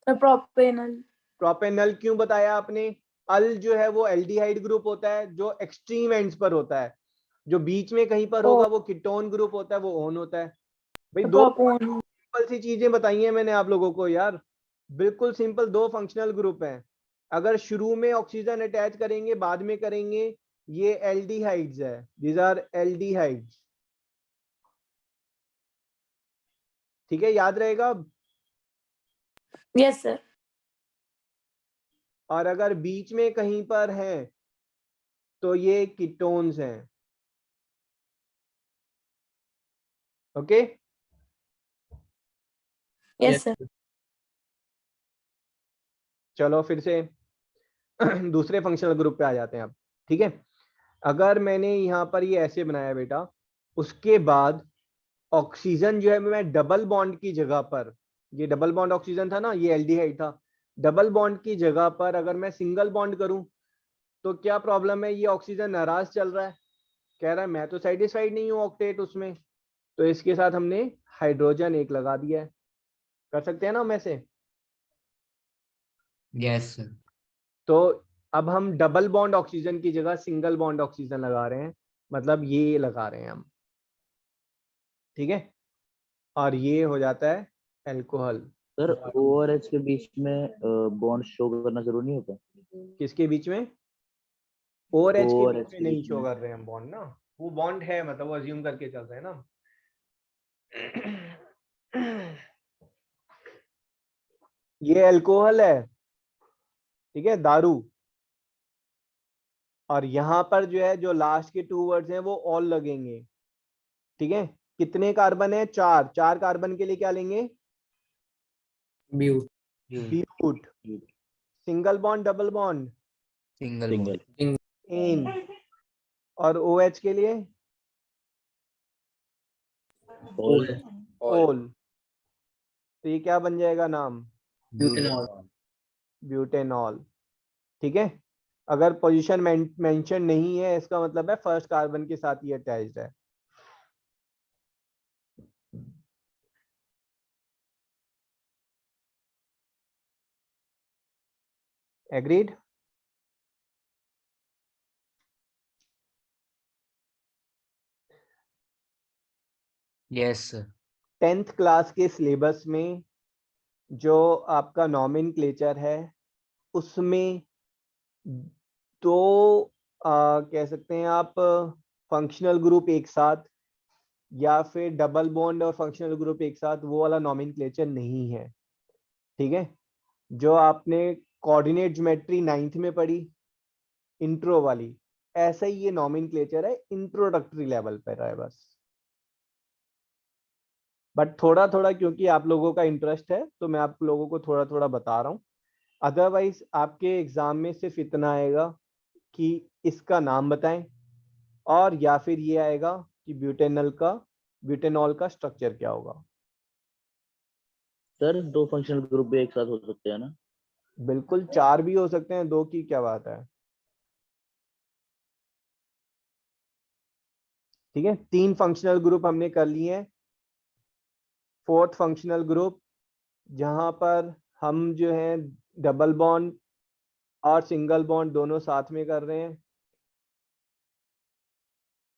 प्रोपेनल. प्रोपेनल. क्यों बताया आपने? अल जो है वो एल्डिहाइड ग्रुप होता है जो एक्सट्रीम एंड्स पर होता है, जो बीच में कहीं पर होगा वो कीटोन ग्रुप होता है, वो ओन होता है. भाई दो सिंपल सी चीजें बताई हैं मैंने आप लोगों को यार, बिल्कुल सिंपल. 2 फंक्शनल ग्रुप हैं. अगर शुरू में ऑक्सीजन अटैच करेंगे, बाद में करेंगे, ये एल्डिहाइड्स है. These are aldehydes. ठीक है, याद रहेगा. Yes sir. और अगर बीच में कहीं पर है तो ये कीटोन्स हैं. ओके. Yes sir. चलो फिर से दूसरे फंक्शनल ग्रुप पे आ जाते हैं अब, ठीक है। अगर मैंने यहाँ पर ये ऐसे बनाया बेटा, उसके बाद ऑक्सीजन जो है मैं डबल बॉन्ड की जगह पर, ये डबल बॉन्ड ऑक्सीजन था ना, ये एल्डिहाइड था, डबल बॉन्ड की जगह पर अगर मैं सिंगल बॉन्ड करूं तो क्या प्रॉब्लम है, ये ऑक्सीजन नाराज चल रहा है, कह रहा है मैं तो सेटिस्फाइड नहीं हूँ ऑक्टेट उसमें, तो इसके साथ हमने हाइड्रोजन एक लगा दिया है। कर सकते हैं ना हम ऐसे? Yes sir. तो अब हम डबल बॉन्ड ऑक्सीजन की जगह सिंगल बॉन्ड ऑक्सीजन लगा रहे हैं, मतलब ये लगा रहे हैं हम, ठीक है, और ये हो जाता है अल्कोहल। सर ORH के बीच में बॉन्ड शो करना जरूरी नहीं होता? किसके बीच में? ORH के बीच ORH में के नहीं बीच शो में। कर रहे हैं हम बॉन्ड ना, वो बॉन्ड है, मतलब वो अज्यूम करके चल रहे हैं ना। ये अल्कोहल है, ठीक है, दारू, और यहां पर जो है जो लास्ट के 2 वर्ड्स हैं वो ऑल लगेंगे, ठीक है। कितने कार्बन है? 4, 4 कार्बन के लिए क्या लेंगे? But but. Single bond double bond? Single single. An. और OH के लिए ऑल। ओल। तो ये क्या बन जाएगा नाम? ब्यूटेनॉल। ब्यूटेनॉल, ठीक है। अगर पोजीशन मेंशन नहीं है इसका मतलब है फर्स्ट कार्बन के साथ ये अटैच्ड है। Agreed? Yes sir. 10th class के सिलेबस में जो आपका नॉमेनक्लेचर है उसमें दो कह सकते हैं आप फंक्शनल ग्रुप एक साथ या फिर डबल बॉन्ड और फंक्शनल ग्रुप एक साथ, वो वाला नॉमेनक्लेचर नहीं है, ठीक है। जो आपने कोऑर्डिनेट ज्योमेट्री 9th में पढ़ी इंट्रो वाली, ऐसा ही ये नॉमेनक्लेचर है, इंट्रोडक्टरी लेवल पर है बस। बट थोड़ा थोड़ा क्योंकि आप लोगों का इंटरेस्ट है तो मैं आप लोगों को थोड़ा थोड़ा बता रहा हूँ, अदरवाइज आपके एग्जाम में सिर्फ इतना आएगा कि इसका नाम बताएं, और या फिर ये आएगा कि ब्यूटेनॉल का स्ट्रक्चर क्या होगा। सर 2 फंक्शनल ग्रुप भी एक साथ हो सकते हैं ना? बिल्कुल, 4 भी हो सकते हैं, 2 की क्या बात है, ठीक है। 3 फंक्शनल ग्रुप हमने कर लिए हैं। 4th फंक्शनल ग्रुप जहां पर हम जो है डबल बॉन्ड और सिंगल बॉन्ड दोनों साथ में कर रहे हैं,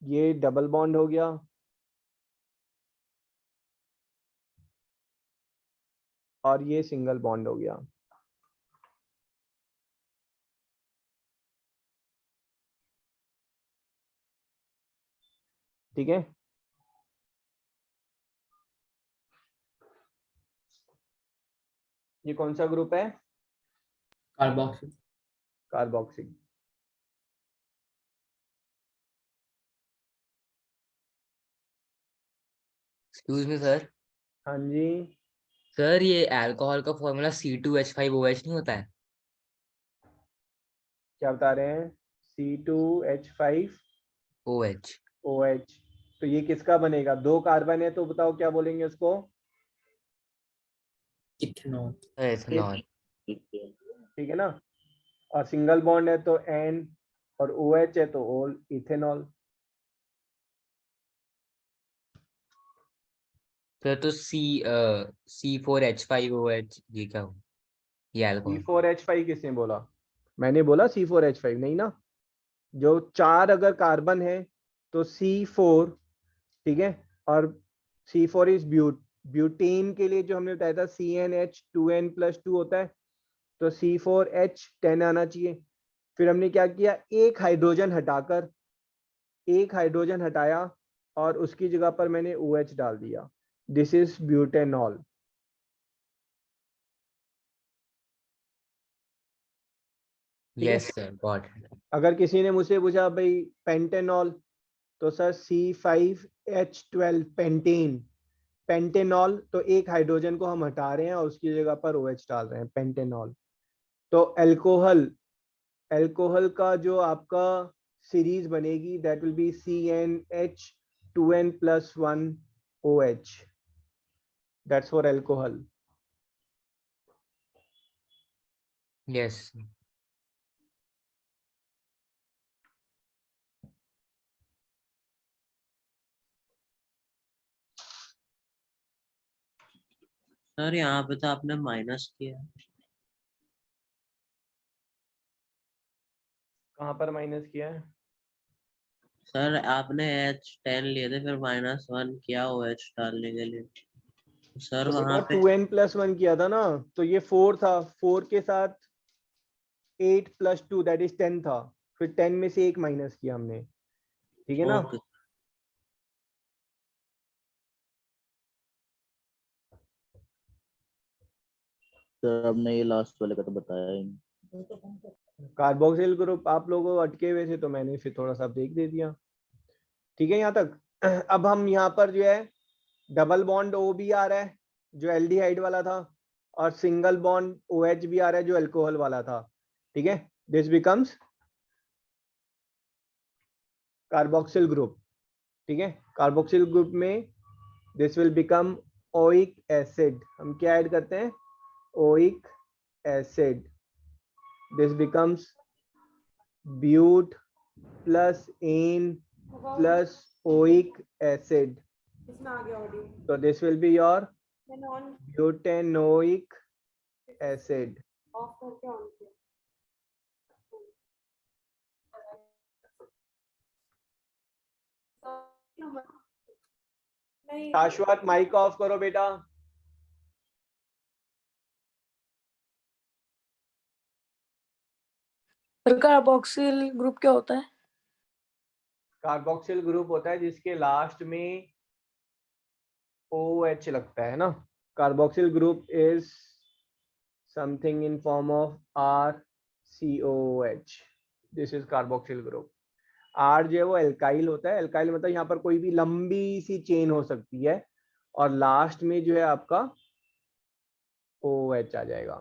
ये डबल बॉन्ड हो गया, और ये सिंगल बॉन्ड हो गया, ठीक है। ये कौन सा ग्रुप है? Carboxyl. Carboxyl. Excuse me sir. हाँ जी, सर ये अल्कोहल का फॉर्मूला C2H5OH नहीं होता है? क्या बता रहे हैं? C2H5OH। OH। तो ये किसका बनेगा? 2 कार्बन है तो बताओ क्या बोलेंगे उसको? इथेनॉल। एथेनॉल। ठीक है ना। और सिंगल बॉन्ड है तो N, और OH है तो ओल, इथेनॉल। सर तो C4H5OH ये क्या हो? ये अल्कोहल। C4H5 किसने बोला? मैंने बोला C4H5 नहीं ना। जो 4 अगर कार्बन है तो C4, ठीक है, और C4 इज ब्यूटेन के लिए जो हमने बताया था CnH2n+2 होता है, तो C4H10 आना चाहिए। फिर हमने क्या किया, एक हाइड्रोजन हटाया और उसकी जगह पर मैंने OH डाल दिया, this is butanol. Yes sir got it. अगर किसी ने मुझसे पूछा भाई पेंटेनॉल, तो सर C5H12 पेंटेनॉल, तो एक हाइड्रोजन को हम हटा रहे हैं और उसकी जगह पर OH डाल रहे हैं, पेंटेनॉल। तो अल्कोहल का जो आपका सीरीज बनेगी that will be CnH2n+1OH. That's for alcohol. Yes. Sir यहाँ पे तो आपने माइनस किया। कहाँ पर माइनस किया है? सर आपने H10 लिए थे फिर -1 किया OH डालने के लिए। सर तो वहाँ पे 2n+1 किया था ना, तो ये 4 था, 4 के साथ 8 + 2 दैट इज 10 था, फिर 10 में से 1 माइनस किया हमने, ठीक है ना? ओके। सर आपने ये लास्ट वाले का तो बताया ही नहीं। कार्बोक्सिल ग्रुप आप लोगों को अटके हुए थे तो मैंने फिर थोड़ा सा ब्रेक दे दिया, ठीक है यहाँ तक। अब हम यहाँ पर जो है डबल बॉन्ड O भी आ रहा है जो एल्डिहाइड वाला था, और सिंगल बॉन्ड OH भी आ रहा है जो अल्कोहल वाला था, ठीक है? दिस बिकम्स कार्बोक्सिल ग्रुप, ठीक है? कार्बोक्सिल ग्रुप में this will become oic acid. हम क्या ऐड करते हैं? Oic acid. This becomes but plus an plus oic acid, so this will be your butanoic acid. Shashwat mike off करो बेटा। Sir carboxyl group क्या होता है? कार्बोक्सिल ग्रुप होता है जिसके लास्ट में OH लगता है ना। Carboxyl group is something in form of RCOOH. This is carboxyl group. R जो है वो एल्काइल होता है। एल्काइल मतलब यहाँ पर कोई भी लंबी सी चेन हो सकती है और लास्ट में जो है आपका OH आ जाएगा,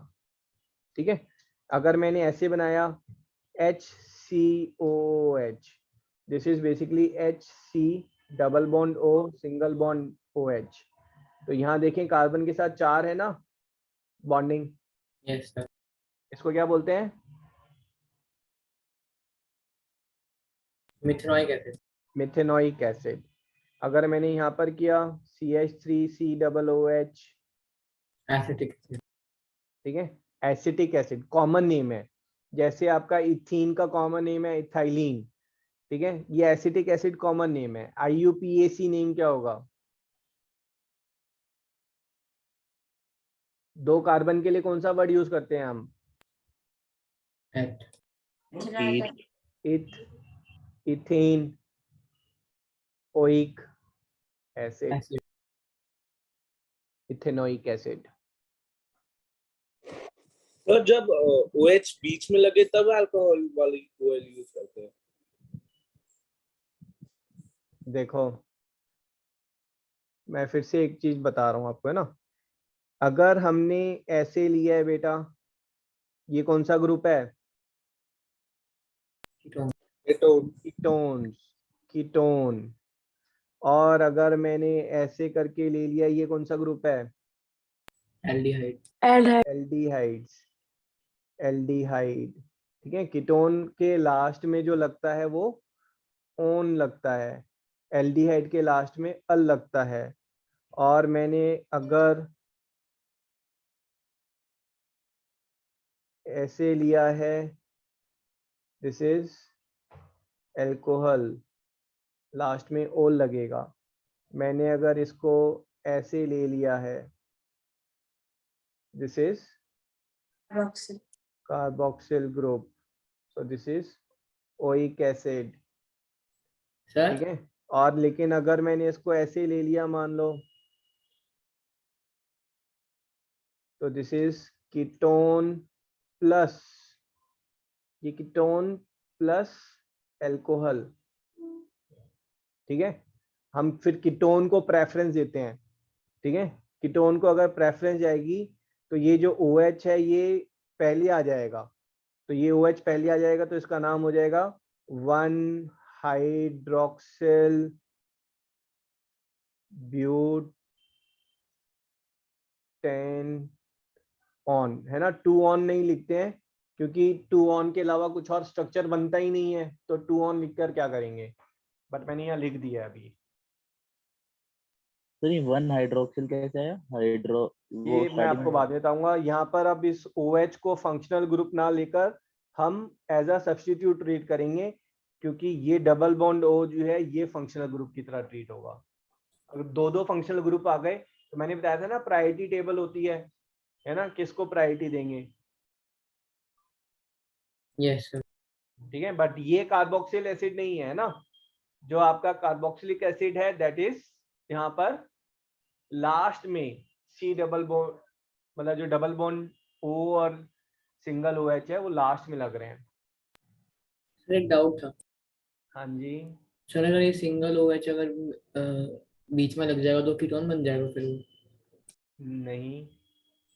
ठीक है? अगर मैंने ऐसे बनाया HCOOH, this is basically HC double bond O single bond OH। तो यहाँ देखें कार्बन के साथ 4 है ना बॉन्डिंग, यस सर। इसको क्या बोलते हैं? मिथेनॉइक एसिड। मिथेनॉइक एसिड। अगर मैंने यहाँ पर किया CH3COOH, एसिटिक एसिड, ठीक है? एसिटिक एसिड कॉमन नेम है, जैसे आपका इथीन का कॉमन नेम है इथाइलिन, ठीक है? ये एसिटिक एसिड कॉमन नेम है। IUPAC नेम क्या होगा? 2 कार्बन के लिए कौन सा वर्ड यूज करते हैं हम? एट, इथ, ethane, oic acid, acid. Ethanoic acid. तो जब OH बीच में लगे तब अल्कोहल वाली OL यूज करते हैं। देखो मैं फिर से एक चीज बता रहा हूँ आपको, है ना? अगर हमने ऐसे लिया है बेटा, ये कौन सा ग्रुप है? Ketones, ketone. और अगर मैंने ऐसे करके ले लिया, ये कौन सा ग्रुप है? एल्डिहाइड। एल्डिहाइड्स, एल्डिहाइड, ठीक है? कीटोन के लास्ट में जो लगता है वो ओन लगता है, एल्डिहाइड के लास्ट में अल लगता है। और मैंने अगर ऐसे लिया है, दिस इज एल्कोहल, लास्ट में ओल लगेगा। मैंने अगर इसको ऐसे ले लिया है, this is carboxyl group, so this is oic acid, sir ठीक है? और लेकिन अगर मैंने इसको ऐसे ले लिया मान लो, तो दिस इज कीटोन प्लस, ये कीटोन प्लस एल्कोहल, ठीक है? हम फिर कीटोन को प्रेफरेंस देते हैं, ठीक है? कीटोन को अगर प्रेफरेंस जाएगी तो ये जो OH है ये पहले आ जाएगा, तो ये OH पहले आ जाएगा, तो इसका नाम हो जाएगा 1 हाइड्रोक्सिल ब्यूटेन ऑन, है ना। 2 ऑन नहीं लिखते हैं क्योंकि 2 ऑन के अलावा कुछ और स्ट्रक्चर बनता ही नहीं है, तो 2 ऑन लिखकर क्या करेंगे, बट मैंने यहाँ लिख दिया है अभी। सर ये 1 हाइड्रोक्सिल कैसे है? हाइड्रो वो ये मैं स्टार्टिंग आपको में बाद में बताऊंगा। यहाँ पर अब इस OH को फंक्शनल ग्रुप ना लेकर हम एज अ सब्स्टिट्यूट ट्रीट करेंगे, क्योंकि ये डबल बॉन्ड O जो है ये फंक्शनल ग्रुप की तरह ट्रीट होगा। अगर दो फंक्शनल ग्रुप आ गए तो मैंने बताया था ना प्रायोरिटी टेबल होती है ना, किसको प्रायोरिटी देंगे। Yes sir. ठीक है, बट ये कार्बोक्सिल एसिड नहीं है ना, जो आपका कार्बोक्सिलिक एसिड है दैट इज यहाँ पर लास्ट में C डबल बॉन्ड, मतलब जो डबल बॉन्ड O और सिंगल OH है वो लास्ट में लग रहे हैं। सर एक डाउट था। हाँ जी, सर अगर ये सिंगल OH अगर बीच में लग जाएगा तो कीटोन बन जाएगा, फिर वो नहीं,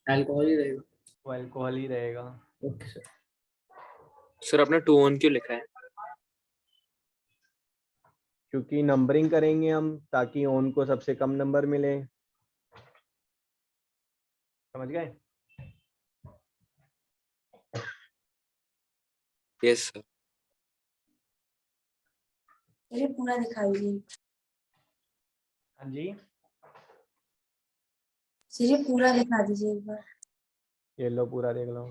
अल्कोहल ही रहेगा। वो अल्कोहल ही रहेगा। Okay sir. सर आपने 2 ऑन क्यों लिखा है? क्योंकि नंबरिंग करेंगे हम ताकि ओन को सबसे कम नंबर मिले, समझ गए। Yes sir. ये पूरा दिखाइए। हाँ जी, सर ये पूरा दिखा दीजिए एक बार। ये लो पूरा देख लो।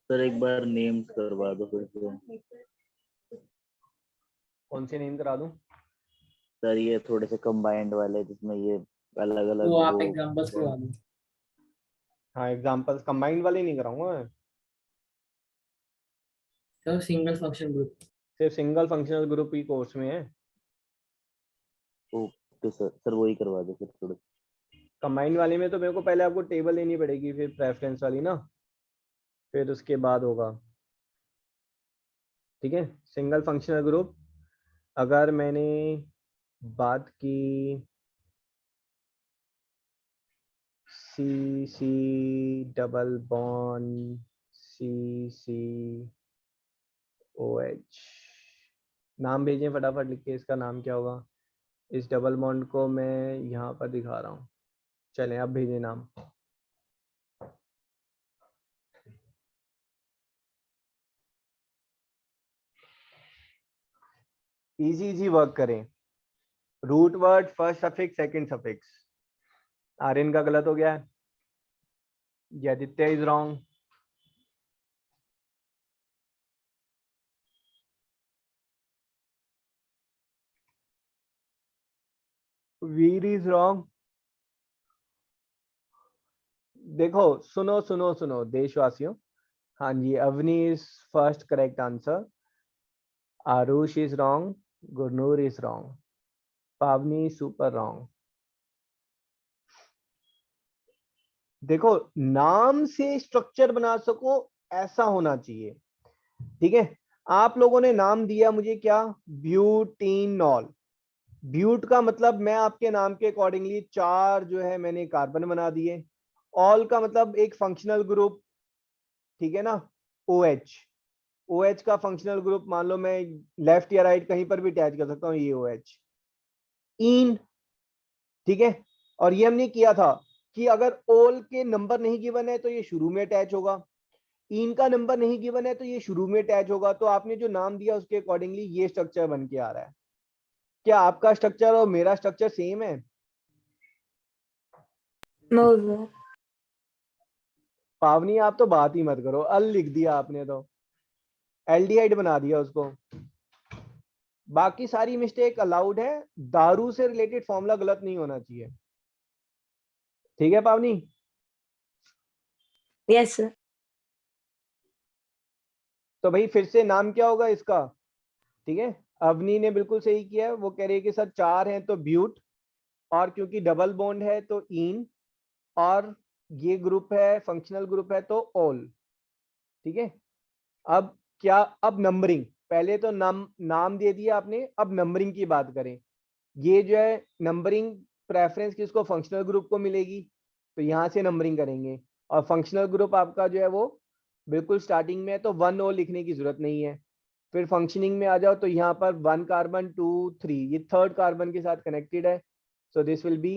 सर एक बार नेम करवा दो फिर से। कौन से नेम करा दूं? सर ये थोड़े से कंबाइंड वाले जिसमें ये अलग अलग वो आप एग्जांपल्स करवा दो। हाँ, एग्जांपल्स कंबाइंड वाले नहीं कराऊंगा मैं, सर सिंगल फंक्शन ग्रुप। सिर्फ सिंगल फंक्शनल ग्रुप ही कोर्स में है। ओके सर, सर वही करवा दो फिर थोड़े। कंबाइंड वाले में तो मेरे को पहले आपको टेबल लेनी पड़ेगी, फिर प्रेफरेंस वाली ना, फिर उसके बाद होगा। ठीक है, सिंगल फंक्शनल ग्रुप अगर मैंने बात की C डबल बॉन्ड COH, नाम भेजें फटाफट लिख के, इसका नाम क्या होगा। इस डबल बॉन्ड को मैं यहाँ पर दिखा रहा हूँ, चलें अब भेजें नाम। इजी वर्क करें, root word first suffix second suffix. Aryan का गलत हो गया है, Aditya is wrong, Veer is wrong. देखो सुनो सुनो सुनो देशवासियों, हाँ जी, Avni is first correct answer, Aarush is wrong, Gurnoor is wrong, Pavni super wrong. देखो नाम से स्ट्रक्चर बना सको ऐसा होना चाहिए। ठीक है, आप लोगों ने नाम दिया मुझे क्या, ब्यूटेनॉल। ब्यूट का मतलब मैं आपके नाम के अकॉर्डिंगली 4 जो है मैंने कार्बन बना दिए। ऑल का मतलब एक फंक्शनल ग्रुप, ठीक है ना, OH। OH का फंक्शनल ग्रुप मान लो मैं लेफ्ट या राइट कहीं पर भी अटैच कर सकता हूँ, ये OH। इन, ठीक है, और ये हमने किया था कि अगर ऑल के नंबर नहीं गिवन है तो ये शुरू में अटैच होगा, इन का नंबर नहीं गिवन है तो ये शुरू में अटैच होगा। तो आपने जो नाम दिया उसके अकॉर्डिंगली ये स्ट्रक्चर बन के आ रहा है। क्या आपका स्ट्रक्चर और मेरा स्ट्रक्चर सेम है? No sir. पावनी आप तो बात ही मत करो, अल लिख दिया आपने तो, एल्डिहाइड बना दिया उसको। बाकी सारी मिस्टेक अलाउड है, दारू से रिलेटेड फॉर्मूला गलत नहीं होना चाहिए। ठीक है पावनी? Yes sir. तो भाई फिर से नाम क्या होगा इसका, ठीक है। अवनी ने बिल्कुल सही किया है, वो कह रही है कि सर 4 हैं तो ब्यूट, और क्योंकि डबल बॉन्ड है तो इन, और ये ग्रुप है फंक्शनल ग्रुप है तो ऑल, ठीक है। अब क्या, अब नंबरिंग, पहले तो नाम दे दिया आपने, अब नंबरिंग की बात करें। ये जो है नंबरिंग प्रेफरेंस किसको, फंक्शनल ग्रुप को मिलेगी, तो यहाँ से नंबरिंग करेंगे। और फंक्शनल ग्रुप आपका जो है वो बिल्कुल स्टार्टिंग में है, तो 1 ओ लिखने की जरूरत नहीं है। फिर फंक्शनिंग में आ जाओ तो यहाँ पर 1 कार्बन 2 3, ये 3rd कार्बन के साथ कनेक्टेड है, so this will be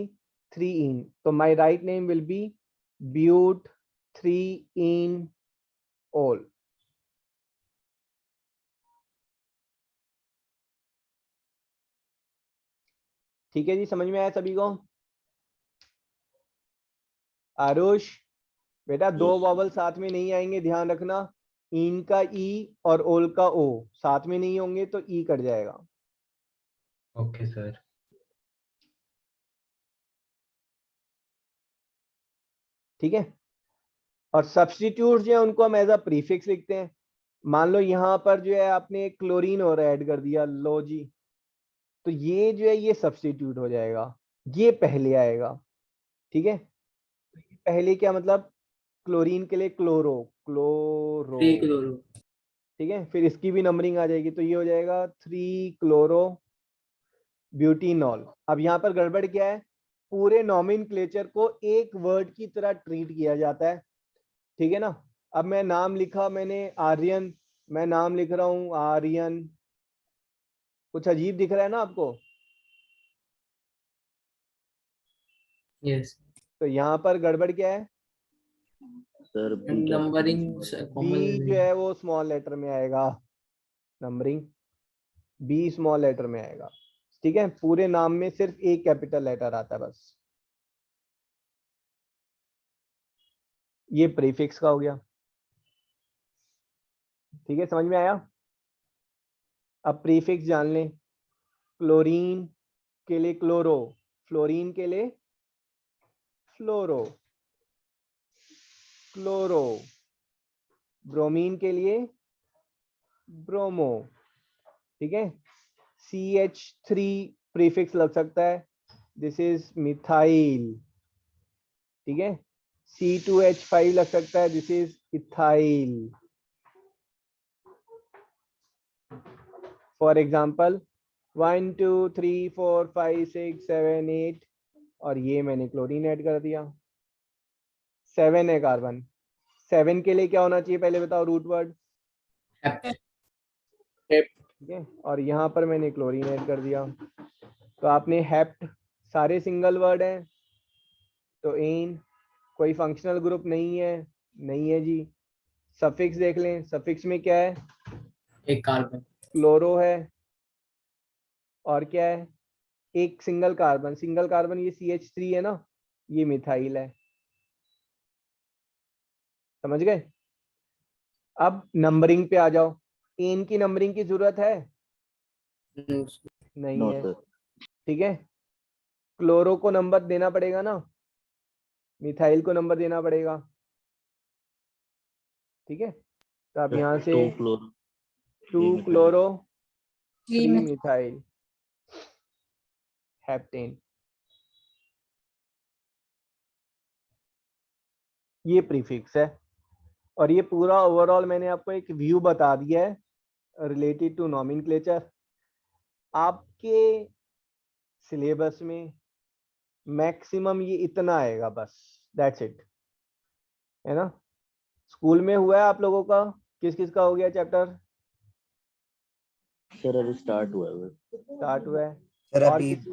3 ene, तो my right name will be but 3 ene ol. ठीक है जी, समझ में आया सभी को? आरुष बेटा, 2 वॉवल साथ में नहीं आएंगे, ध्यान रखना। इन का ई और ओल का ओ साथ में नहीं होंगे तो ई कट जाएगा। Okay sir. ठीक है, और सब्स्टिट्यूट जो है उनको हम एज अ प्रीफिक्स लिखते हैं। मान लो यहाँ पर जो है आपने क्लोरीन और ऐड कर दिया, लो जी, तो ये जो है ये सब्स्टिट्यूट हो जाएगा, ये पहले आएगा, ठीक है। पहले क्या मतलब, क्लोरीन के लिए क्लोरो, क्लोरो, 3 क्लोरो। ठीक है। फिर इसकी भी नंबरिंग आ जाएगी, तो ये हो जाएगा 3 क्लोरो ब्यूटीनॉल। अब यहाँ पर गड़बड़ क्या है, पूरे नॉमेनक्लेचर को एक वर्ड की तरह ट्रीट किया जाता है, ठीक है ना। अब मैं नाम लिखा, मैंने आर्यन, मैं नाम लिख रहा हूं आर्यन, कुछ अजीब दिख रहा है ना आपको? यस। तो यहाँ पर गड़बड़ क्या है, सर नंबरिंग बी जो है वो स्मॉल लेटर में आएगा, नंबरिंग बी स्मॉल लेटर में आएगा, ठीक है। पूरे नाम में सिर्फ एक कैपिटल लेटर आता है बस। ये प्रीफिक्स का हो गया, ठीक है, समझ में आया? अब प्रीफिक्स जान लें। क्लोरीन के लिए क्लोरो, फ्लोरीन के लिए फ्लोरो, क्लोरो, ब्रोमीन के लिए ब्रोमो, ठीक है। CH3 प्रीफिक्स लग सकता है, दिस इज मिथाइल, ठीक है। C2H5 लग सकता है, this is ethyl. For example 1 2 3 4 5 6 7 8, और ये मैंने क्लोरीन ऐड कर दिया। 7 है कार्बन, 7 के लिए क्या होना चाहिए पहले बताओ, रूट वर्ड, ठीक है। और यहाँ पर मैंने क्लोरीन ऐड कर दिया, तो आपने हेप्ट, सारे सिंगल वर्ड हैं, तो इन, कोई फंक्शनल ग्रुप नहीं है, नहीं है जी। सफिक्स देख लें, सफिक्स में क्या है, एक कार्बन, क्लोरो है, और क्या है, एक सिंगल कार्बन, सिंगल कार्बन ये CH3 है ना, ये मिथाइल है, समझ गए? अब नंबरिंग पे आ जाओ। एन की नंबरिंग की जरूरत है? नहीं नो है, सर। ठीक है। क्लोरो को नंबर देना पड़ेगा ना, मिथाइल को नंबर देना पड़ेगा, ठीक है। तो आप यहाँ से 2 क्लोरो 2 क्लोरो 3 मिथाइल हेप्टेन, ये प्रीफिक्स है। और ये पूरा ओवरऑल मैंने आपको एक व्यू बता दिया है रिलेटेड टू नॉमेनक्लेचर। आपके सिलेबस में मैक्सिमम ये इतना आएगा बस, दैट्स इट, है ना। स्कूल में हुआ है आप लोगों का, किस किस का हो गया चैप्टर? सर अभी स्टार्ट हुआ है। स्टार्ट हुआ है सर और अभी किसी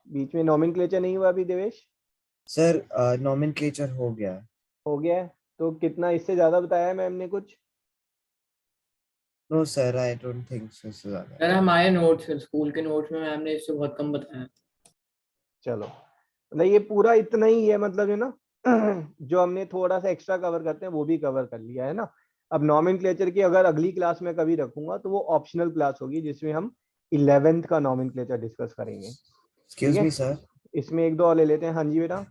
बीच में नॉमेनक्लेचर नहीं हुआ अभी देवेश? सर नॉमेनक्लेचर हो गया है। हो गया है, तो कितना इससे ज्यादा बताया है मैम ने कुछ? No sir I don't think so ज्यादा। सर हमारे नोट्स, स्कूल के नोट्स में मैम ने इससे बहुत कम बताया। चलो, मतलब ये पूरा इतना ही है, मतलब है ना जो हमने थोड़ा सा एक्स्ट्रा कवर करते हैं वो भी कवर कर लिया है ना। अब नॉमेनक्लेचर की अगर अगली क्लास में कभी रखूंगा तो वो ऑप्शनल क्लास होगी, जिसमें हम 11th का नॉमेनक्लेचर डिस्कस करेंगे। एक्सक्यूज मी सर, इसमें एक दो और ले लेते हैं। हाँ जी बेटा।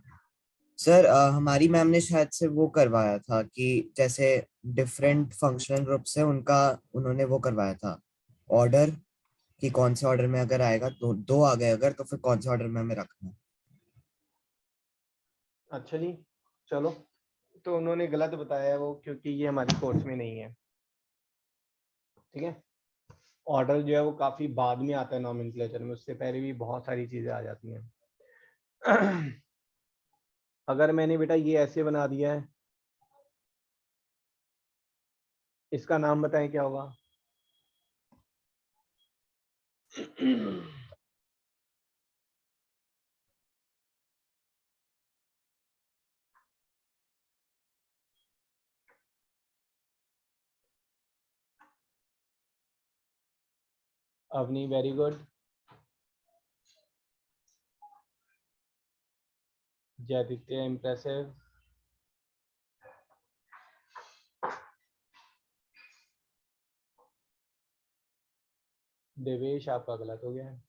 सर हमारी मैम ने शायद से वो करवाया था कि जैसे डिफरेंट फंक्शनल ग्रुप से उनका उन्होंने वो करवाया था ऑर्डर, कि कौन से ऑर्डर में अगर आएगा तो दो आ गए अगर, तो फिर कौन से ऑर्डर में हमें रखना है। अच्छा जी, चलो, तो उन्होंने गलत बताया है वो, क्योंकि ये हमारे कोर्स में नहीं है। ठीक है, ऑर्डर जो है वो काफी बाद में आता है नॉमेनक्लेचर में, उससे पहले भी बहुत सारी चीजें आ जाती हैं। अगर मैंने बेटा ये ऐसे बना दिया है, इसका नाम बताएं क्या होगा? Avni, very good. Jayaditya, impressive. Devesh, आपका गलत हो गया है।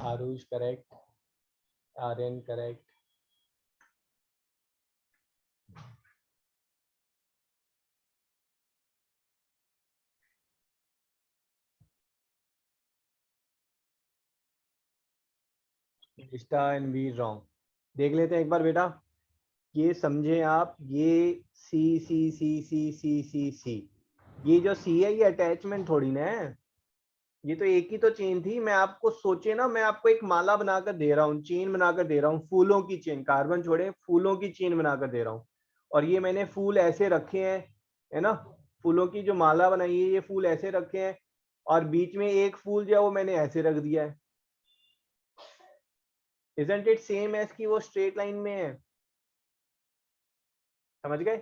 Aarush correct, Aryan correct, Nishtha and we wrong. देख लेते हैं एक बार बेटा, ये समझे आप, ये सी C C C C C सी, ये जो सी है ये अटैचमेंट थोड़ी ना है, ये तो एक ही तो चेन थी। मैं आपको सोचे ना, मैं आपको एक माला बनाकर दे रहा हूँ, चेन बनाकर दे रहा हूँ, फूलों की चेन, कार्बन छोड़े, फूलों की चेन बनाकर दे रहा हूँ। और ये मैंने फूल ऐसे रखे हैं, है ना, फूलों की जो माला बनाई है, ये फूल ऐसे रखे हैं, और बीच में एक फूल जो है वो मैंने ऐसे रख दिया है। Isn't it same as कि वो स्ट्रेट लाइन में है? समझ गए?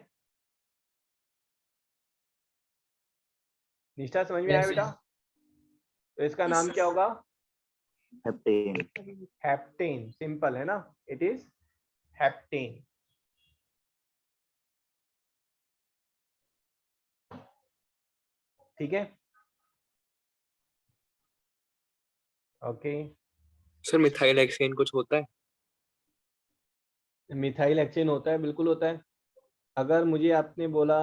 निष्ठा समझ में आया बेटा? तो इसका नाम क्या होगा? हेप्टेन। हेप्टेन, सिंपल है ना, इट इज हेप्टेन। ठीक है, ओके। सर मिथाइल हेक्सेन कुछ होता है? मिथाइल हेक्सेन होता है, बिल्कुल होता है। अगर मुझे आपने बोला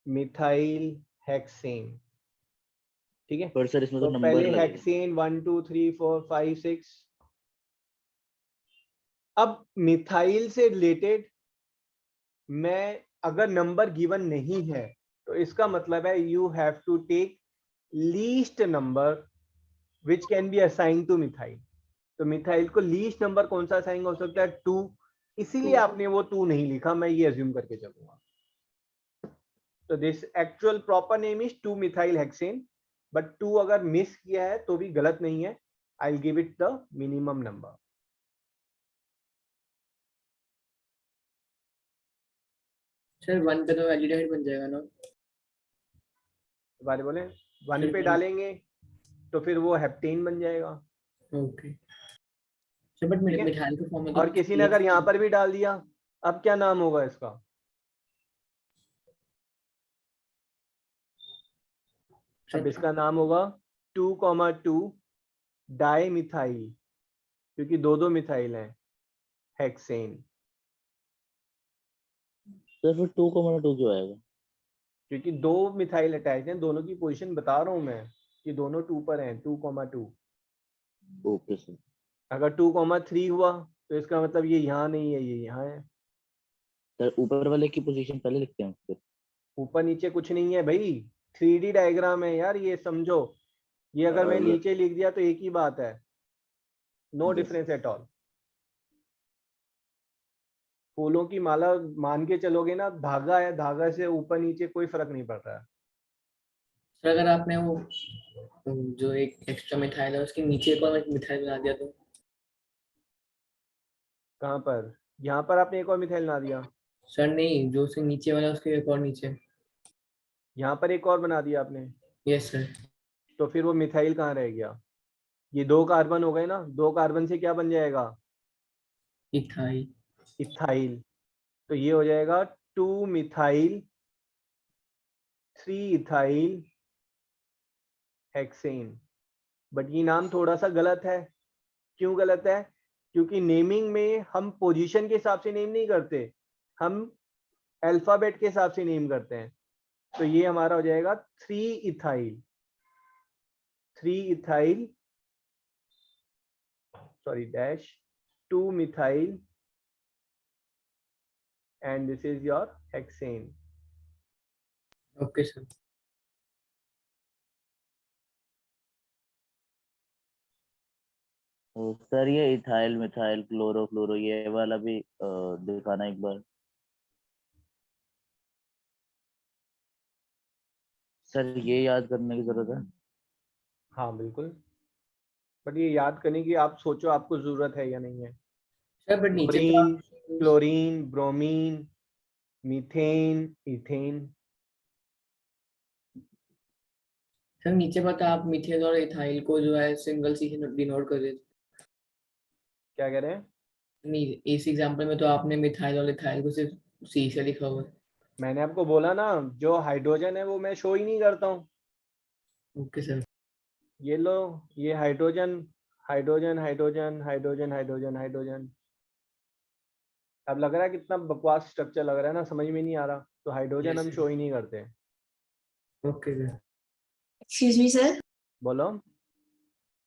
मिथाइल हेक्सेन, ठीक है, पर सर इसमें तो तो नंबर पहले लगेगा। हेक्सेन 1 2 3 4 5 6। अब मिथाइल से रिलेटेड मैं अगर नंबर गिवन नहीं है, तो इसका मतलब है you have to take least number which can be assign to methyl. तो मिथाइल को लीस्ट नंबर कौन सा असाइन हो सकता है? 2। इसीलिए आपने वो 2 नहीं लिखा, मैं ये अज्यूम करके चलूंगा। तो this actual proper name is 2 methyl hexane, but 2 अगर मिस किया है तो भी गलत नहीं है, I will give it the minimum number. Sir 1 पे तो एल्डिहाइड बन जाएगा ना? बारे बोले 1 पे डालेंगे तो फिर वो हेप्टेन बन जाएगा। ओके सर, बट ठीक है? मिथाइल के फॉर्म में तो और किसी ने अगर यहाँ पर भी डाल दिया, अब क्या नाम होगा इसका? अब इसका नाम होगा 2,2 डाई मिथाइल, क्योंकि दो मिथाइल हैं, हेक्सेन। सर फिर 2,2 क्यों आएगा? क्योंकि 2 मिथाइल अटैच हैं, दोनों की पोजीशन बता रहा हूं मैं कि दोनों 2 पर हैं, 2,2। Okay sir. अगर 2,3 हुआ तो इसका मतलब ये यहाँ नहीं है, ये यहाँ है। सर ऊपर वाले की पोजीशन पहले लिखते हैं फिर? ऊपर नीचे कुछ नहीं है भाई, 3D डायग्राम है यार, ये समझो। ये अगर मैं ये नीचे लिख दिया तो एक ही बात है, no Yes. Difference at all. फूलों की माला मान के चलोगे ना, धागा है, धागा से ऊपर नीचे कोई फर्क नहीं पड़ रहा है। सर अगर आपने वो जो एक एक्स्ट्रा मिथाइल है उसके नीचे एक और मिथाइल बना दिया तो? कहाँ पर? यहाँ पर आपने एक और मिथाइल बना दिया। सर नहीं, जो उसके नीचे वाला उसके एक और नीचे। यहाँ पर एक और बना दिया आपने। Yes sir. तो फिर वो मिथाइल कहाँ रह गया? ये 2 कार्बन हो गए ना, 2 कार्बन से क्या बन जाएगा? इथाइल। इथाइल। तो ये हो जाएगा 2 मिथाइल 3 इथाइल हेक्सेन। बट ये नाम थोड़ा सा गलत है। क्यों गलत है? क्योंकि नेमिंग में हम पोजीशन के हिसाब से नेम नहीं करते, हम अल्फाबेट के हिसाब से नेम करते हैं। तो ये हमारा हो जाएगा 3 ethyl, 3 ethyl sorry dash 2 methyl and this is your hexane. Okay sir. Sir ये इथाइल मिथाइल क्लोरो फ्लोरो ये वाला भी दिखाना एक बार। सर ये याद करने की जरूरत है। हाँ बिल्कुल, बट ये याद करने की आप सोचो आपको जरूरत है या नहीं है। सर बट नीचे तो क्लोरीन, आप- chlorine, bromine, methane, ethane. Sir नीचे पता आप मिथेन और इथाइल को जो है सिंगल सी से डिनोट कर रहे थे। क्या कह रहे हैं? नहीं, इस एग्जांपल में तो आपने मिथाइल और इथाइल को सिर्फ सी से लिखा हुआ है। मैंने आपको बोला ना, जो हाइड्रोजन है वो मैं शो ही नहीं करता हूँ। Okay sir. ये लो, ये hydrogen, hydrogen, hydrogen, hydrogen, hydrogen, hydrogen. अब लग रहा है कितना बकवास स्ट्रक्चर लग रहा है ना, समझ में नहीं आ रहा। तो हाइड्रोजन Yes, हम sir. शो ही नहीं करते। Okay sir. Excuse me sir, बोलो।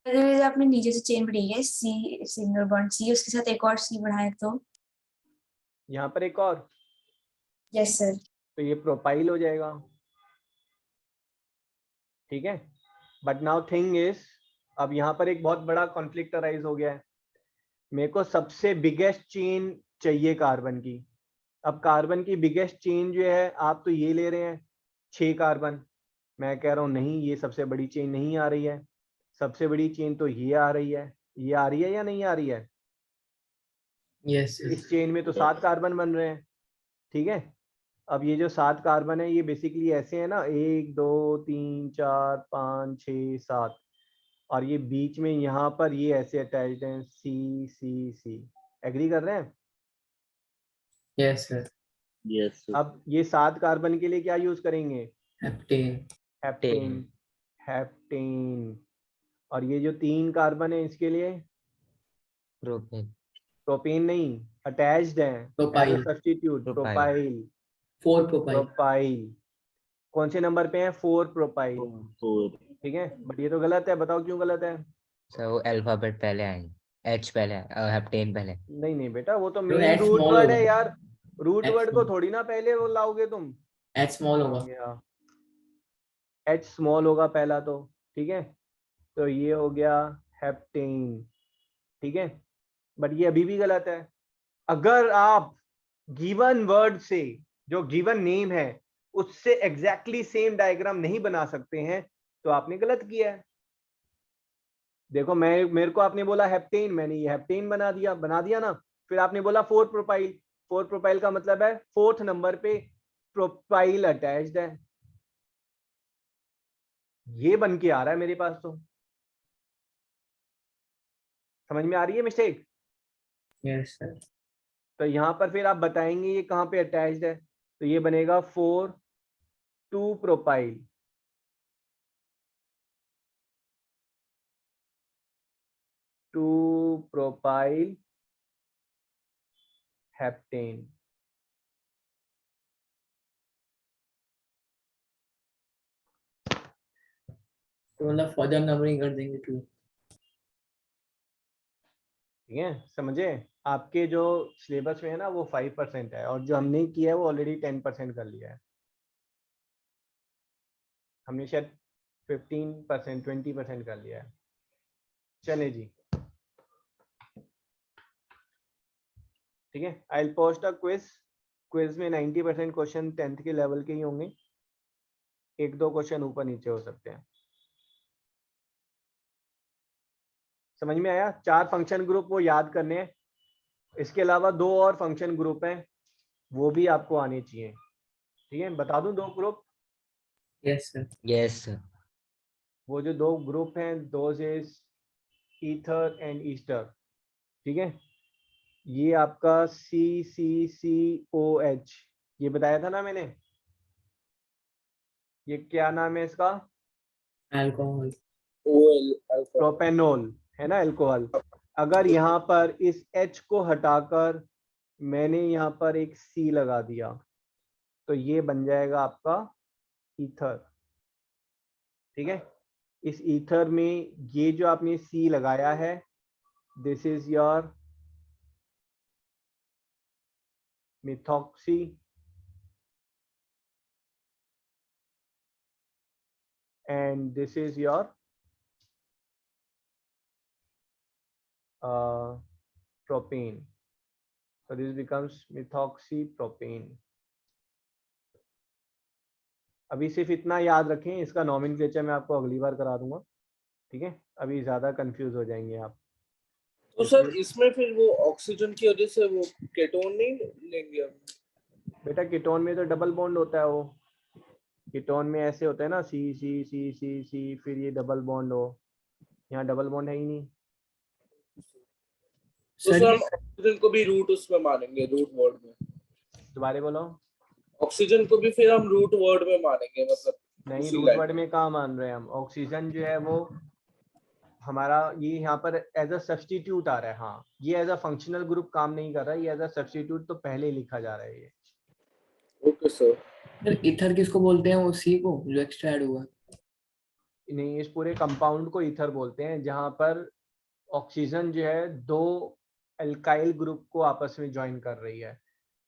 अगर आपने नीचे से चेन बढ़ी है सी सिंगल बॉन्ड सी, उसके साथ एक और सी बढ़ाए तो? यहाँ पर एक और, यस सर। तो ये प्रोपाइल हो जाएगा। ठीक है, बट नाउ थिंग इज, अब यहाँ पर एक बहुत बड़ा कॉन्फ्लिक्ट अराइज हो गया है। मेरे को सबसे बिगेस्ट चेन चाहिए कार्बन की। अब कार्बन की बिगेस्ट चेन जो है, आप तो ये ले रहे हैं 6 कार्बन, मैं कह रहा हूँ नहीं, ये सबसे बड़ी चेन नहीं आ रही है। सबसे बड़ी चेन तो ये आ रही है। ये आ रही है या नहीं आ रही है? यस इस चेन में तो 7 कार्बन बन रहे हैं। ठीक है, अब ये जो 7 कार्बन है ये बेसिकली ऐसे है ना, 1 2 3 4 5 6 7, और ये बीच में यहाँ पर ये ऐसे अटैच्ड हैं, सी सी सी। एग्री कर रहे हैं? Yes sir. यस अब ये 7 कार्बन के लिए क्या यूज करेंगे? हेप्टेन। Heptane, heptane. और ये जो 3 कार्बन है इसके लिए प्रोपेन, प्रोपेन नहीं, अटैच्ड है propyl. Substitute, propyl, 4 propyl. Propyl. कौन से नंबर पे है? 4 प्रोपाइल। 4। ठीक है, बट ये तो गलत है, बताओ क्यों गलत है? सर वो अल्फाबेट पहले आएंगे, एच पहले, हेप्टेन पहले। नहीं नहीं बेटा, वो तो तो main H root small word है होगा। यार। रूट H वर्ड को small। थोड़ी ना पहले वो लाओगे तुम। एच स्मॉल होगा। एच स्मॉल होगा पहला तो। ठीक है, तो ये हो गया हेप्टेन। ठीक है, बट ये अभी भी गलत है। अगर आप गिवन वर्ड से, जो गिवन नेम है, उससे एग्जैक्टली सेम डायग्राम नहीं बना सकते हैं तो आपने गलत किया है। देखो, मेरे को आपने बोला हेप्टेन, मैंने ये हेप्टेन बना दिया ना। फिर आपने बोला 4 प्रोपाइल। 4 प्रोपाइल का मतलब है 4th नंबर पे प्रोपाइल अटैच्ड है। ये बन के आ रहा है मेरे पास। तो समझ में आ रही है मिस्टेक? Yes sir. तो यहाँ पर फिर आप बताएंगे ये कहाँ पे अटैच्ड है, तो ये बनेगा 4 2 प्रोपाइल। To propyl heptane. तो मतलब फर्दर नंबरिंग कर देंगे 2। ठीक है, समझे? आपके जो सिलेबस में है ना वो 5% है, और जो हमने किया है वो ऑलरेडी 10% कर लिया है। हमने शायद 15% 20% कर लिया है। चले जी, ठीक है। I will post a quiz में 90% क्वेश्चन 10th के लेवल के ही होंगे, 1-2 क्वेश्चन ऊपर नीचे हो सकते हैं। समझ में आया? 4 फंक्शन ग्रुप वो याद करने हैं। इसके अलावा 2 और फंक्शन ग्रुप हैं, वो भी आपको आने चाहिए। ठीक है, बता दूं 2 group? Yes sir. Yes sir. वो जो 2 ग्रुप हैं, those is ether and Easter. ठीक है, ये आपका CCCOH, ये बताया था ना मैंने। ये क्या नाम है इसका? अल्कोहल। प्रोपेनॉल है ना, अल्कोहल। अगर यहाँ पर इस H को हटाकर मैंने यहाँ पर एक C लगा दिया, तो ये बन जाएगा आपका ईथर। ठीक है, इस ईथर में ये जो आपने C लगाया है, this is your methoxy and this is your propane. So this becomes methoxypropane. अभी सिर्फ इतना याद रखें, इसका नॉमेनक्लेचर मैं आपको अगली बार करा दूंगा। ठीक है, अभी ज्यादा कंफ्यूज हो जाएंगे आप। तो सर इसमें फिर वो ऑक्सीजन की वजह से वो केटोन नहीं लेंगे हम? बेटा कीटोन में तो डबल बॉन्ड होता है, वो कीटोन में ऐसे होता है ना, सी सी सी सी सी, फिर ये डबल बॉन्ड हो, यहाँ डबल बॉन्ड है ही नहीं। तो सर हम ऑक्सीजन को भी रूट उसमें मानेंगे, रूट वर्ड में? दोबारा बोलो। ऑक्सीजन को भी फिर हम रूट वर्ड में मानेंगे, मतलब? नहीं, उसी रूट लाइन वर्ड में कहाँ मान रहे हैं हम? ऑक्सीजन जो है वो हमारा ये यहाँ पर एज अ सब्स्टिट्यूट आ रहा है। हाँ, ये एज अ फंक्शनल ग्रुप काम नहीं कर रहा है, ये एज अ सब्स्टिट्यूट तो पहले ही लिखा जा रहा है ये। Okay sir. सर ईथर किसको बोलते हैं, वो सी को जो एक्स्ट्रा ऐड हुआ? नहीं, इस पूरे कंपाउंड को ईथर बोलते हैं, जहाँ पर ऑक्सीजन जो है दो एल्काइल ग्रुप को आपस में ज्वाइन कर रही है।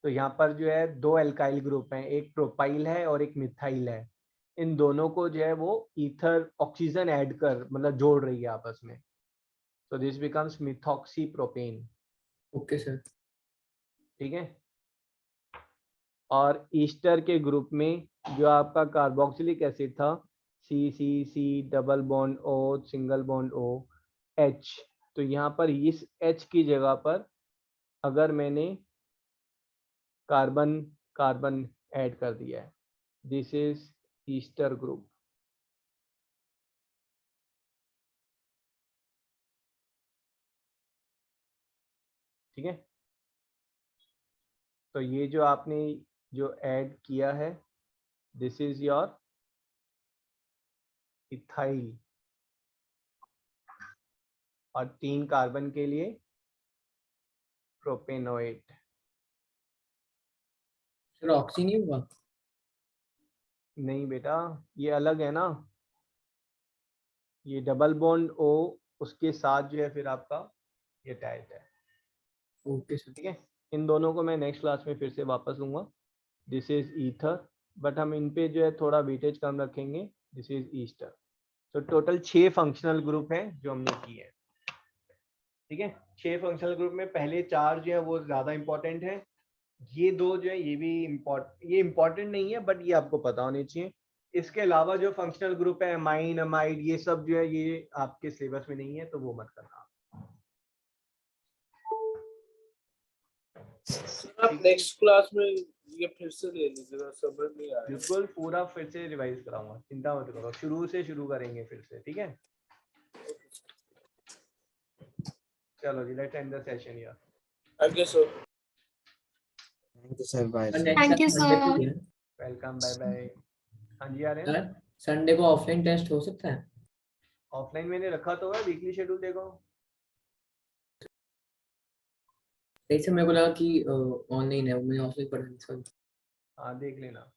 तो यहाँ पर जो है दो एल्काइल ग्रुप हैं, एक प्रोपाइल है और एक मिथाइल है। इन दोनों को जो है वो ईथर ऑक्सीजन ऐड कर मतलब जोड़ रही है आपस में। तो this becomes methoxypropane. Okay sir. ठीक है, और ईस्टर के ग्रुप में जो आपका कार्बोक्सिलिक एसिड था, C C C double bond O single bond O H, तो यहाँ पर इस H की जगह पर अगर मैंने कार्बन कार्बन ऐड कर दिया है, दिस इज ईस्टर ग्रुप। ठीक है, तो ये जो आपने जो ऐड किया है, दिस इज योर इथाइल, और 3 कार्बन के लिए प्रोपेनोएट। सर ऑक्सी नहीं हुआ? नहीं बेटा, ये अलग है ना, ये डबल बॉन्ड O उसके साथ जो है फिर आपका ये टाइट है। Okay sir. ठीक है, इन दोनों को मैं नेक्स्ट क्लास में फिर से वापस लूंगा। दिस इज ईथर, बट हम इन पे जो है थोड़ा वेटेज कम रखेंगे। This is Easter. तो टोटल 6 फंक्शनल ग्रुप हैं जो हमने किए हैं। ठीक है, 6 फंक्शनल ग्रुप में पहले 4 जो है वो ज्यादा इंपॉर्टेंट है, ये 2 जो है ये भी इम्पोर्टेंट नहीं है, बट ये आपको पता होने चाहिए। इसके अलावा जो फंक्शनल ग्रुप है अमाइन अमाइड, ये सब जो है ये आपके सिलेबस में नहीं है, तो वो मत करना। सर आप नेक्स्ट क्लास में ये फिर से ले लीजिएगा, समझ नहीं आ रहा है। बिल्कुल पूरा फिर से रिवाइज कराऊंगा, चिंता मत करो, शुरू से शुरू करेंगे फिर से। ठीक है, चलो जी, let's end the session here. Thank you sir. Thank you sir, bye. Thank you, sir. Welcome, bye bye. हाँ जी, आ रहे हैं। सर संडे को ऑफलाइन टेस्ट हो सकता है? ऑफलाइन मैंने रखा तो है, वीकली शेड्यूल देखो। ऐसे मेरे को लगा कि ऑनलाइन है, मैं ऑफलाइन पढ़ा नहीं। हाँ, देख लेना।